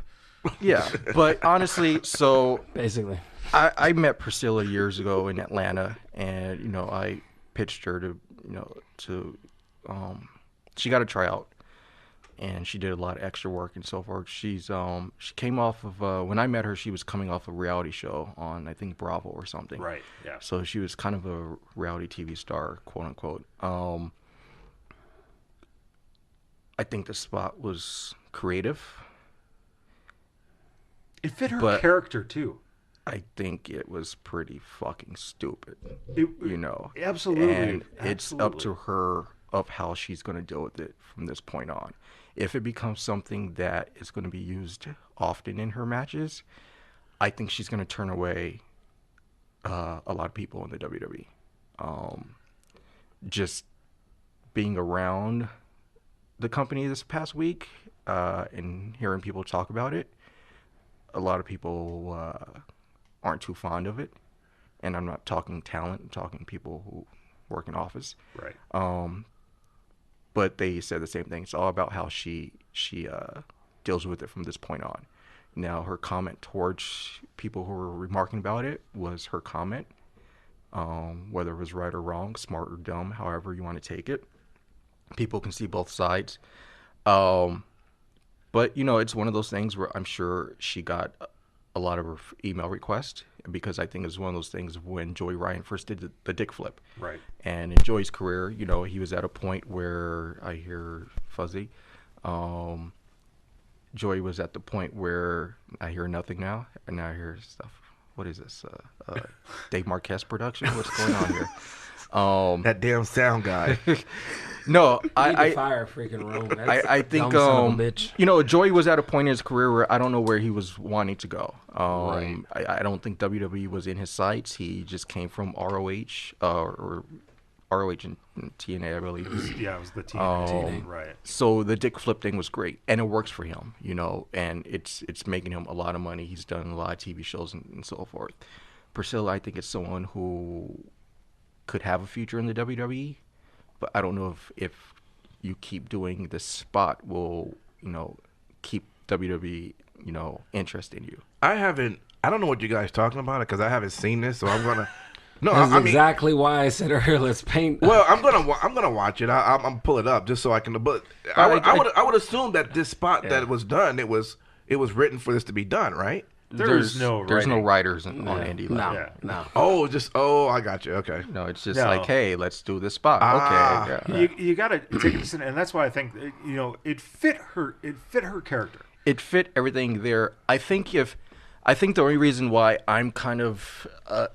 Yeah, but honestly, so Basically. I met Priscilla years ago in Atlanta, and you know, I pitched her to she got a tryout, and she did a lot of extra work and so forth. She came off of when I met her, she was coming off a reality show on, I think, Bravo or something. Right. Yeah. So she was kind of a reality TV star, quote unquote. I think the spot was creative. It fit her But- character too. I think it was pretty fucking stupid, It, you know. Absolutely. And it's up to Absolutely. her of how she's going to deal with it from this point on. If it becomes something that is going to be used often in her matches, I think she's going to turn away a lot of people in the WWE. Just being around the company this past week and hearing people talk about it, a lot of people aren't too fond of it. And I'm not talking talent, I'm talking people who work in office. Right. But they said the same thing. It's all about how she deals with it from this point on. Now, her comment towards people who were remarking about it was her comment, whether it was right or wrong, smart or dumb, however you want to take it. People can see both sides. But, you know, it's one of those things where I'm sure she got a lot of her email requests, because I think it's one of those things of when Joey Ryan first did the dick flip. Right. And in Joey's career, you know, he was at a point where I hear fuzzy. Joey was at the point where I hear nothing now, and now I hear stuff. What is this? Dave Marquez production? What's going on here? That damn sound guy. No, Need to I fire a freaking room. That's I think dumb son of a bitch. you know, Joey was at a point in his career where I don't know where he was wanting to go. Right. I don't think WWE was in his sights. He just came from ROH or ROH and TNA, I believe. Yeah, it was the TNA. Oh. Right. So the dick flip thing was great, and it works for him, you know, and it's making him a lot of money. He's done a lot of TV shows and so forth. Priscilla, I think, it's someone who could have a future in the WWE, but I don't know if you keep doing this spot will, you know, keep WWE, you know, interest in you. I don't know what you guys talking about because I haven't seen this, so I'm gonna. No, That's I mean, exactly why I said earlier, let's paint. well, I'm gonna watch it. I'm gonna pull it up just so I can. But I would assume that this spot that was done, it was written for this to be done, right? There's no writers on no, Indie level. Yeah. no. Oh, I got you. Okay. No, it's just No. like, hey, let's do this spot. Ah. Okay. Yeah. You got to take this in, and that's why I think you know it fit her. It fit her character. It fit everything there. I think the only reason why I'm kind of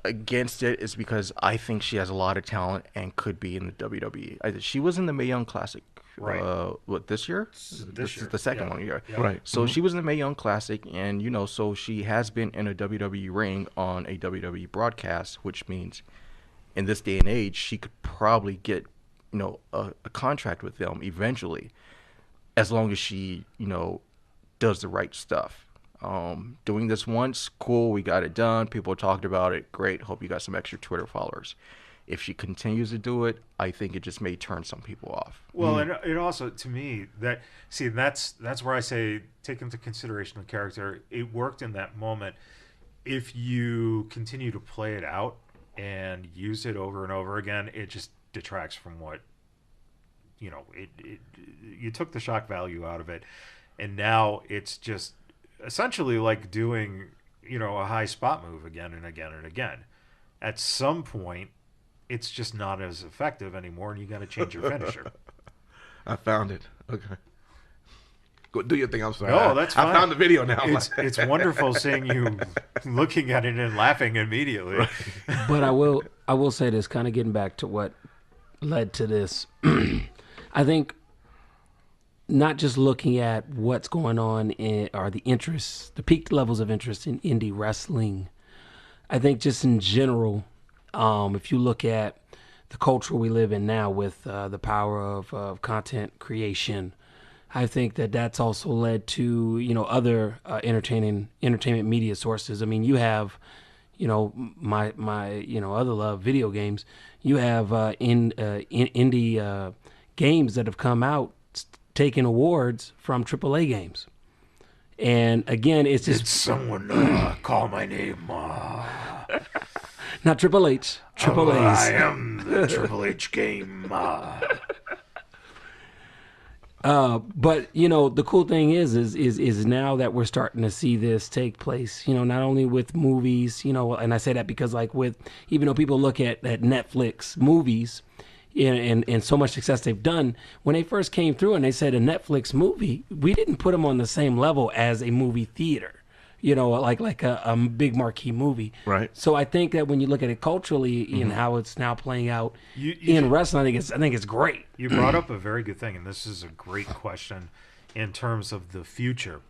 against it is because I think she has a lot of talent and could be in the WWE. She was in the Mae Young Classic. Right. What, this year? This year. is the second Yeah. one. Yeah. Yeah. Right. So she was in the Mae Young Classic, and you know, so she has been in a WWE ring on a WWE broadcast, which means in this day and age, she could probably get, you know, a contract with them eventually, as long as she, you know, does the right stuff. Doing this once, cool, we got it done. People talked about it, great. Hope you got some extra Twitter followers. If she continues to do it, I think it just may turn some people off. Well, and it also, to me, that's where I say take into consideration the character. It worked in that moment. If you continue to play it out and use it over and over again, it just detracts from what, you took the shock value out of it. And now it's just essentially like doing, a high spot move again and again and again. At some point, it's just not as effective anymore, and you got to change your finisher. I found it. Okay. Go do your thing. I'm sorry. No, that's fine. I found the video now. It's wonderful seeing you looking at it and laughing immediately. Right. But I will say this, kind of getting back to what led to this. I think not just looking at what's going on or the interests, the peaked levels of interest in indie wrestling. I think just in general, if you look at the culture we live in now with the power of content creation, I think that's also led to other entertainment media sources. I mean, you have my other love, video games. You have indie games that have come out taking awards from AAA games. And again, it's just... Did someone call my name? Not Triple H, Triple A's. I am the Triple H game. But the cool thing is now that we're starting to see this take place, not only with movies, and I say that because even though people look at Netflix movies and so much success they've done, when they first came through and they said a Netflix movie, we didn't put them on the same level as a movie theater. Like a big marquee movie. Right. So I think that when you look at it culturally and how it's now playing out in wrestling, I think it's great. You brought up a very good thing, and this is a great question in terms of the future.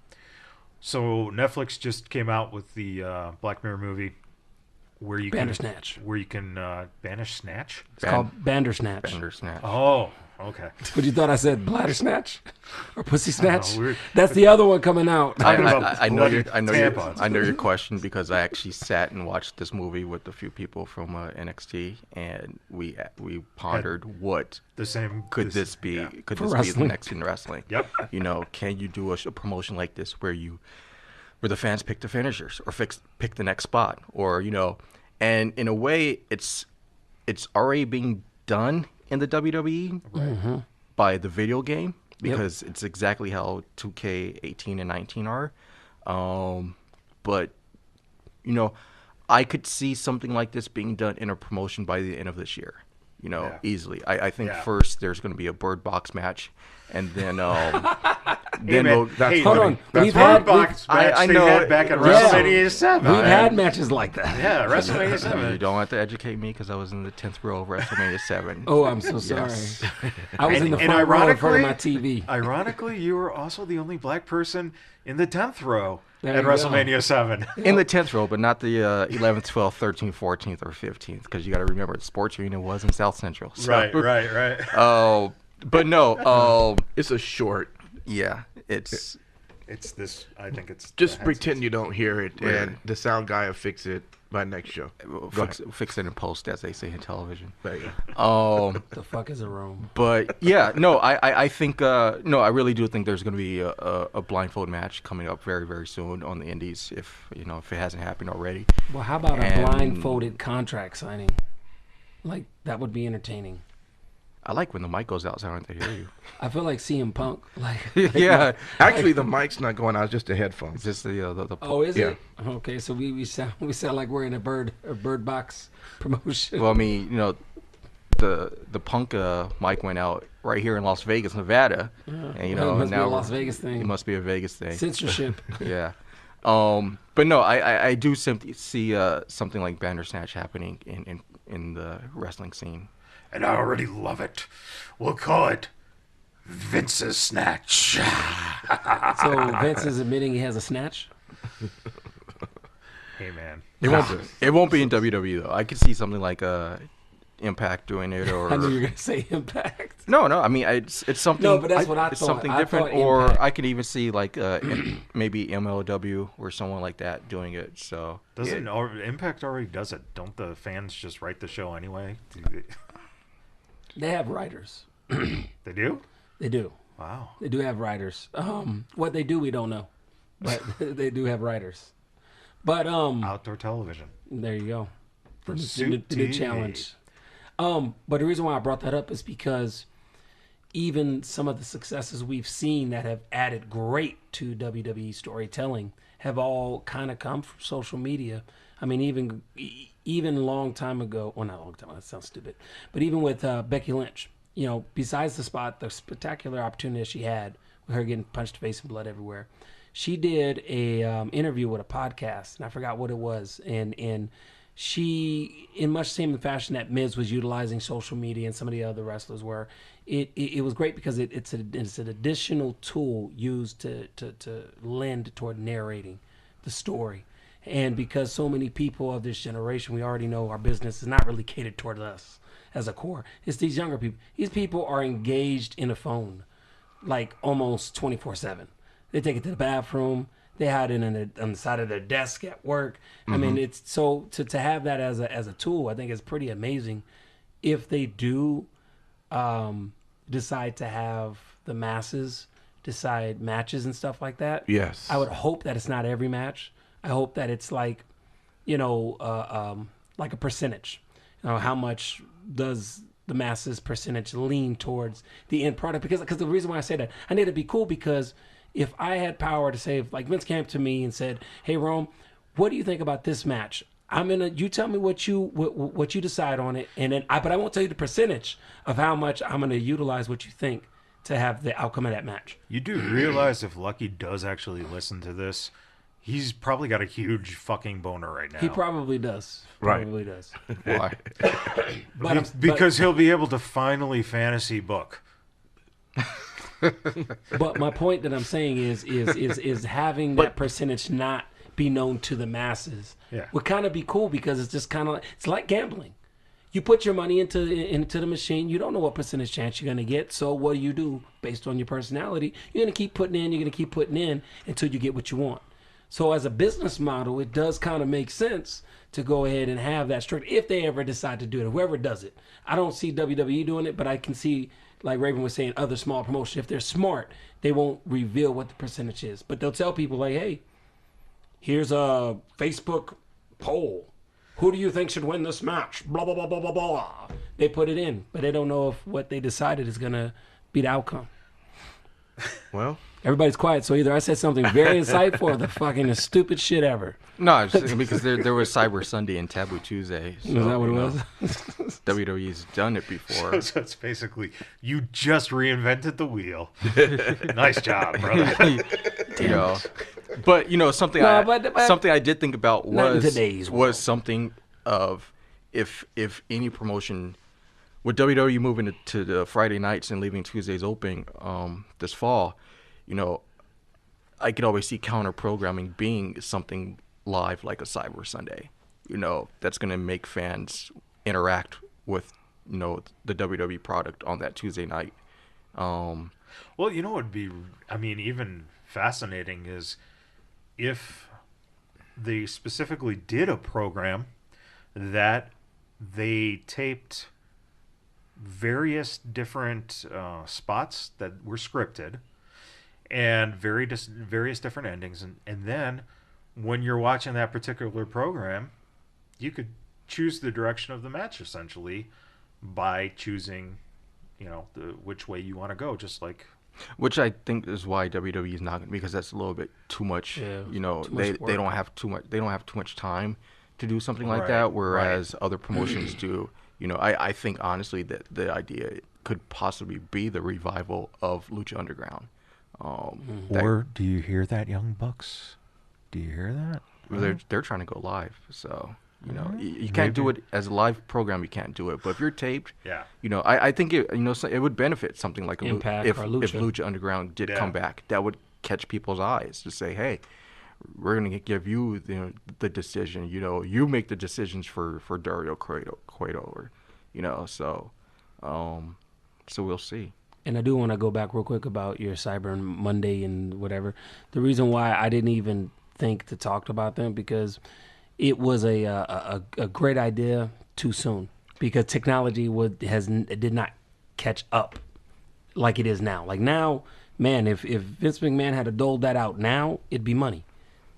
So Netflix just came out with the Black Mirror movie where you Bandersnatch. Where you can banish snatch. It's called Bandersnatch. Bandersnatch. Oh, okay. But you thought I said bladder snatch or pussy snatch? we're- That's the other one coming out. Talking about I know your tampons. question because I actually sat and watched this movie with a few people from NXT, and we pondered what The same. could this be? Yeah. Could For this be wrestling. the next in wrestling? Yep. Can you do a promotion like this where the fans pick the finishers or pick the next spot, or and in a way it's already being done in the WWE by the video game because it's exactly how 2K18 and 19 are. But I could see something like this being done in a promotion by the end of this year. Easily. I think first there's going to be a Bird Box match, and then Hey, man, that's Hold funny. on. That's We've funny. had Box match I they know had back at Yeah. WrestleMania 7. we've had matches like that. Yeah, WrestleMania 7. You don't have to educate me because I was in the 10th row of WrestleMania 7. Oh, I'm so sorry. Yes. I was in the And front row in front of ironically- my TV. Ironically, you were also the only black person in the 10th row There at you go. WrestleMania 7. In the 10th row, but not the 11th, 12th, 13th, 14th, or 15th, because you got to remember the sports arena was in South Central. So. Right. Oh, but no. It's a short. Yeah, it's It's this. I think it's Just the pretend you don't hear it, Really? and the sound guy will fix it by next show. Go fix it in post, as they say in television. There you go. The fuck is a room? But yeah, no, I think no, I really do think there's going to be a blindfold match coming up very, very soon on the Indies if it hasn't happened already. Well, how about a And- blindfolded contract signing? Like, that would be entertaining. I like when the mic goes out so I don't have to hear you. I feel like CM Punk. Like, Yeah, Actually, the mic's not going out; it's just the headphones. it's just the oh, is Yeah. it? Okay, so we sound like we're in a bird box promotion. Well, I mean, the Punk mic went out right here in Las Vegas, Nevada, and Well, it must be a now Las Vegas thing. It must be a Vegas thing. Censorship. Yeah. But no, I do simply see something like Bandersnatch happening in the wrestling scene. And I already love it. We'll call it Vince's Snatch. So Vince is admitting he has a snatch. Hey, man. It won't be in WWE though. I could see something like Impact doing it, or I knew you were gonna say Impact. No, I mean it's something. No, but that's what I It's thought. something I different, thought or Impact. I could even see like maybe MLW or someone like that doing it. So Doesn't yeah. or Impact already does it? Don't the fans just write the show anyway? They have writers. They do? They do. Wow. They do have writers. What they do, we don't know, but they do have writers. But Outdoor television. there you go. For The new Suit challenge. But the reason why I brought that up is because even some of the successes we've seen that have added great to WWE storytelling have all kind of come from social media. I mean, even a long time ago, well, not a long time, that sounds stupid, but even with Becky Lynch, you know, besides the spectacular opportunity she had with her getting punched in the face and blood everywhere, she did a interview with a podcast, and I forgot what it was, and she, in much the same fashion that Miz was utilizing social media and some of the other wrestlers were, it was great because it's an additional tool used to lend toward narrating the story. And because so many people of this generation, we already know our business is not really catered toward us as a core. It's these younger people. These people are engaged in a phone like almost 24/7. They take it to the bathroom. They hide it on the side of their desk at work. I mean, it's so to have that as a tool, I think is pretty amazing. If they do decide to have the masses decide matches and stuff like that, Yes. I would hope that it's not every match. I hope that it's like, you know, like a percentage. You know, how much does the masses percentage lean towards the end product? Because the reason why I say that, I need to be cool because if I had power to say, if like Vince came to me and said, "Hey Rome, what do you think about this match? You tell me what you decide on it, and then but I won't tell you the percentage of how much I'm gonna utilize what you think to have the outcome of that match." You do realize if Lucky does actually listen to this, he's probably got a huge fucking boner right now. He probably does. Right. Probably does. Why? Because he'll be able to finally fantasy book. But my point that I'm saying is having that percentage not be known to the masses would kind of be cool because it's just kind of it's like gambling. You put your money into the machine. You don't know what percentage chance you're going to get. So what do you do based on your personality? You're going to keep putting in. You're going to keep putting in until you get what you want. So as a business model, it does kind of make sense to go ahead and have that structure if they ever decide to do it. Whoever does it, I don't see WWE doing it, but I can see, like Raven was saying, other small promotions. If they're smart, they won't reveal what the percentage is, but they'll tell people like, "Hey, here's a Facebook poll. Who do you think should win this match?" Blah blah blah blah blah blah. They put it in, but they don't know if what they decided is gonna be the outcome. Well, Everybody's quiet, so either I said something very insightful or the fucking stupid shit ever. No, it's because there was Cyber Sunday and Taboo Tuesday. So, Is that what it you know, was? WWE's done it before. So it's basically, you just reinvented the wheel. Nice job, brother. You know, but you know something. No, but something I did think about not in today's world. was something of if any promotion with WWE moving to the Friday nights and leaving Tuesdays open this fall, you know, I could always see counter programming being something live like a Cyber Sunday. You know, that's going to make fans interact with, you know, the WWE product on that Tuesday night. Well, you know what would be, I mean, even fascinating is if they specifically did a program that they taped various different spots that were scripted and various different endings. And then when you're watching that particular program, you could choose the direction of the match essentially by choosing, you know, which way you want to go, just like. Which I think is why WWE is not, because that's a little bit too much. Yeah, you know, too much they don't work. have too much time to do something like Right, that, whereas other promotions do. You know, I think honestly that the idea could possibly be the revival of Lucha Underground. Or do you hear that, Young Bucks? Do you hear that? They're trying to go live, so you know you can't do it as a live program. You can't do it, but if you're taped, you know, I think it, you know, it would benefit something like Impact if or Lucha. if Lucha Underground did come back, that would catch people's eyes to say, hey, we're going to give you, the decision. You know, you make the decisions for Dario Cueto, or, you know, so So we'll see. And I do want to go back real quick about your Cyber Monday and whatever. The reason why I didn't even think to talk about them because it was a great idea too soon because technology did not catch up like it is now. Like now, man, if Vince McMahon had to dole that out now, it'd be money.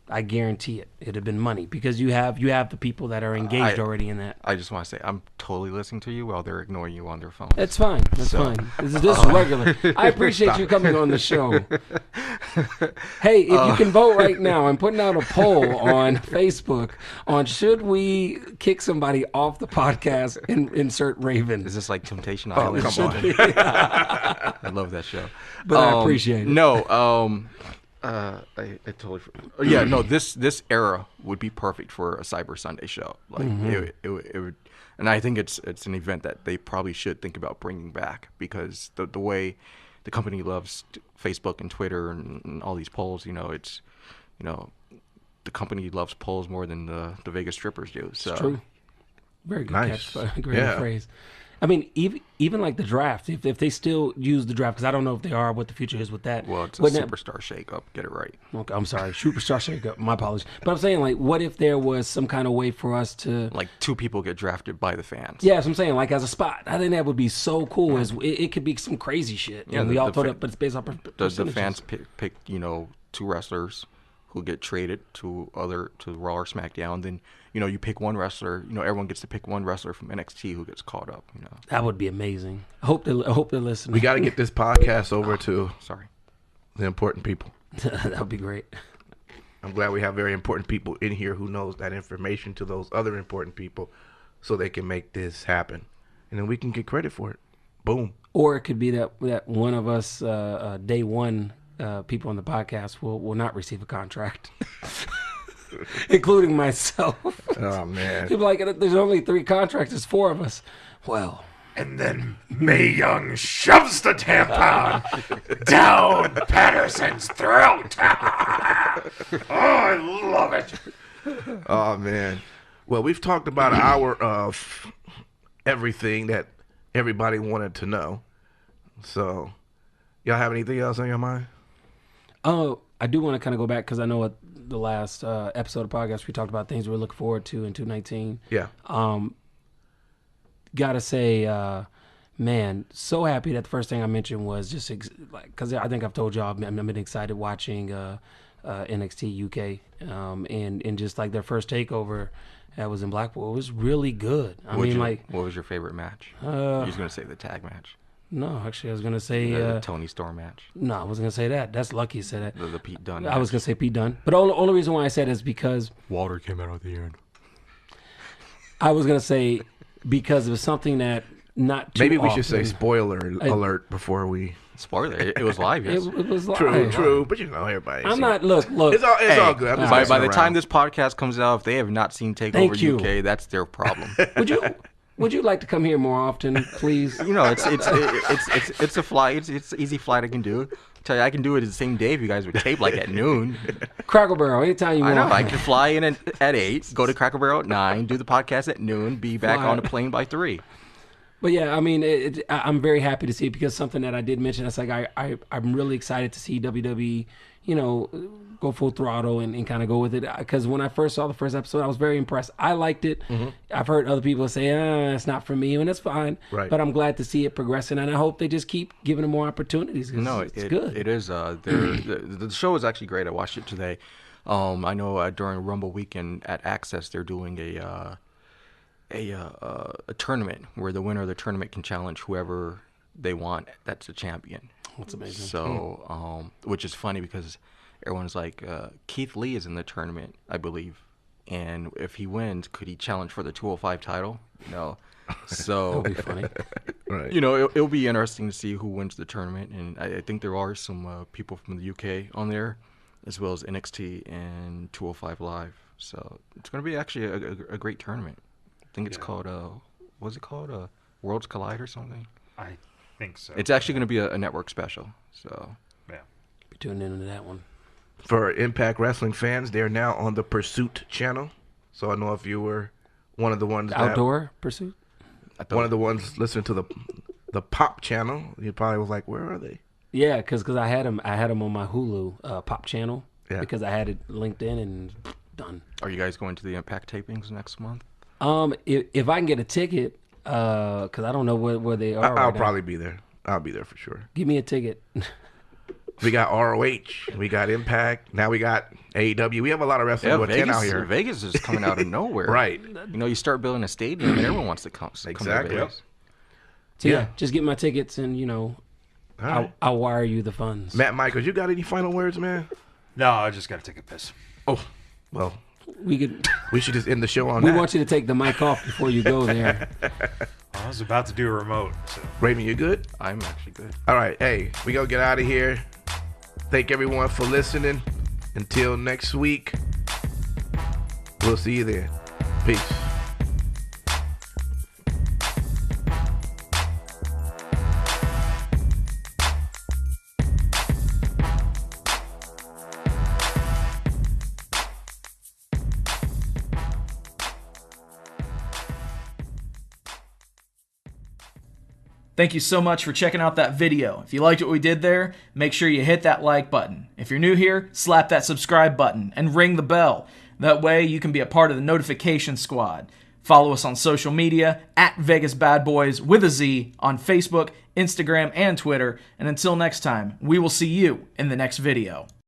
I guarantee it. It'd have been money because you have the people that are engaged already in that. I just want to say I'm totally listening to you while they're ignoring you on their phone. That's fine. That's fine. This is regular. I appreciate you coming on the show. Hey, if you can vote right now, I'm putting out a poll on Facebook on should we kick somebody off the podcast and insert Raven. Is this like Temptation Island? Come on. I love that show. But I appreciate it. No, I totally. Yeah, no. This era would be perfect for a Cyber Sunday show. Like it would, and I think it's an event that they probably should think about bringing back because the way the company loves Facebook and Twitter and all these polls. It's the company loves polls more than the Vegas strippers do. So. It's true. Very good Nice. catch. Great phrase. I mean, even like the draft, if they still use the draft, because I don't know if they are, what the future is with that. Well, it's a Wouldn't superstar shakeup. Get it right. Okay, I'm sorry, superstar shakeup. My apologies. But I'm saying, like, what if there was some kind of way for us to, Like 2 people get drafted by the fans. yeah, that's what I'm saying, like as a spot. I think that would be so cool. As it could be some crazy shit. Yeah, And we the all thought fa- it, but it's based off of Does the percentages. fans pick 2 wrestlers who get traded to Raw or SmackDown? Then you pick one wrestler. Everyone gets to pick one wrestler from NXT who gets caught up. That would be amazing. I hope they're listening. We got to get this podcast over to Sorry. the important people. That would be great. I'm glad we have very important people in here who knows that information to those other important people so they can make this happen. And then we can get credit for it. Boom. Or it could be that one of us, day one people on the podcast will not receive a contract. Including myself. Oh, man. People like, there's only 3 contracts, there's 4 of us. Well, And then Mae Young shoves the tampon down Patterson's throat. Oh, I love it. Oh, man. Well, we've talked about an hour of everything that everybody wanted to know. So, y'all have anything else on your mind? I do want to kind of go back because I know at the last episode of podcast we talked about things we're looking forward to in 2019. Yeah. Gotta say, man, so happy that the first thing I mentioned was just because I think I've told y'all I've been excited watching NXT UK and just like their first takeover that was in Blackpool. It was really good. I mean, what was your favorite match? You was gonna say the tag match, no, actually, I was gonna say the Tony Storm match, no, I wasn't gonna say that. That's Lucky you said that. the Pete Dunne. I was match. gonna say Pete Dunne, but the only reason why I said it is because Walter came out of the end. I was gonna say because it was something that not too Maybe we should say often- spoiler alert before we... Spoiler, it was live. Yes. It was live. True. But everybody. I'm not. Look. It's all good. I'm just By messing the around. time this podcast comes out, if they have not seen Thank Takeover you. UK, that's their problem. Would you like to come here more often, please? It's a flight. It's an easy flight I can do. Tell you, I can do it the same day if you guys would tape like at noon. Cracker Barrel, anytime you I want. know. I can fly in at 8, go to Cracker Barrel at 9, do the podcast at noon, be back Fly. on the plane by 3. But yeah, I mean, I'm very happy to see it because something that I did mention, it's like I'm really excited to see WWE, go full throttle and kind of go with it. Because when I first saw the first episode, I was very impressed. I liked it. Mm-hmm. I've heard other people say, it's not for me, and it's fine. Right. But I'm glad to see it progressing, and I hope they just keep giving them more opportunities. 'Cause No, it's good. It is. The show is actually great. I watched it today. I know during Rumble weekend at Access, they're doing a tournament where the winner of the tournament can challenge whoever they want that's a champion. That's amazing. So, which is funny because everyone's like, Keith Lee is in the tournament, I believe, and if he wins, could he challenge for the 205 title? No. So, That'll be funny. Right. it'll be interesting to see who wins the tournament, and I think there are some people from the UK on there, as well as NXT and 205 Live. So it's going to be actually a great tournament. I think it's called, what's it called? Worlds Collide or something? I think so. It's actually going to be a network special. So Yeah. Be tuning into that one. For Impact Wrestling fans, they're now on the Pursuit channel. So I know if you were one of the ones Outdoor Pursuit? one of the ones listening to the the Pop channel. You probably was like, where are they? Yeah, because I had them on my Hulu Pop channel because I had it linked in and done. Are you guys going to the Impact tapings next month? If I can get a ticket, because I don't know where they are. I'll probably be there. I'll be there for sure. Give me a ticket. We got ROH. We got Impact. Now we got AEW. We have a lot of wrestling to attend out here. Vegas is coming out of nowhere. Right. You know, you start building a stadium and everyone wants to come. Exactly. To Vegas. So yeah, just get my tickets and Right. I'll wire you the funds. Matt Michaels, you got any final words, man? No, I just got to take a piss. Oh, well, We should just end the show on we that. want you to take the mic off before you go there. I was about to do a remote. So. Raymond, you good? I'm actually good. All right. Hey, we gonna get out of here. Thank everyone for listening. Until next week, we'll see you then. Peace. Thank you so much for checking out that video. If you liked what we did there, make sure you hit that like button. If you're new here, slap that subscribe button and ring the bell. That way you can be a part of the notification squad. Follow us on social media at Vegas BadBoyz with a Z on Facebook, Instagram, and Twitter. And until next time, we will see you in the next video.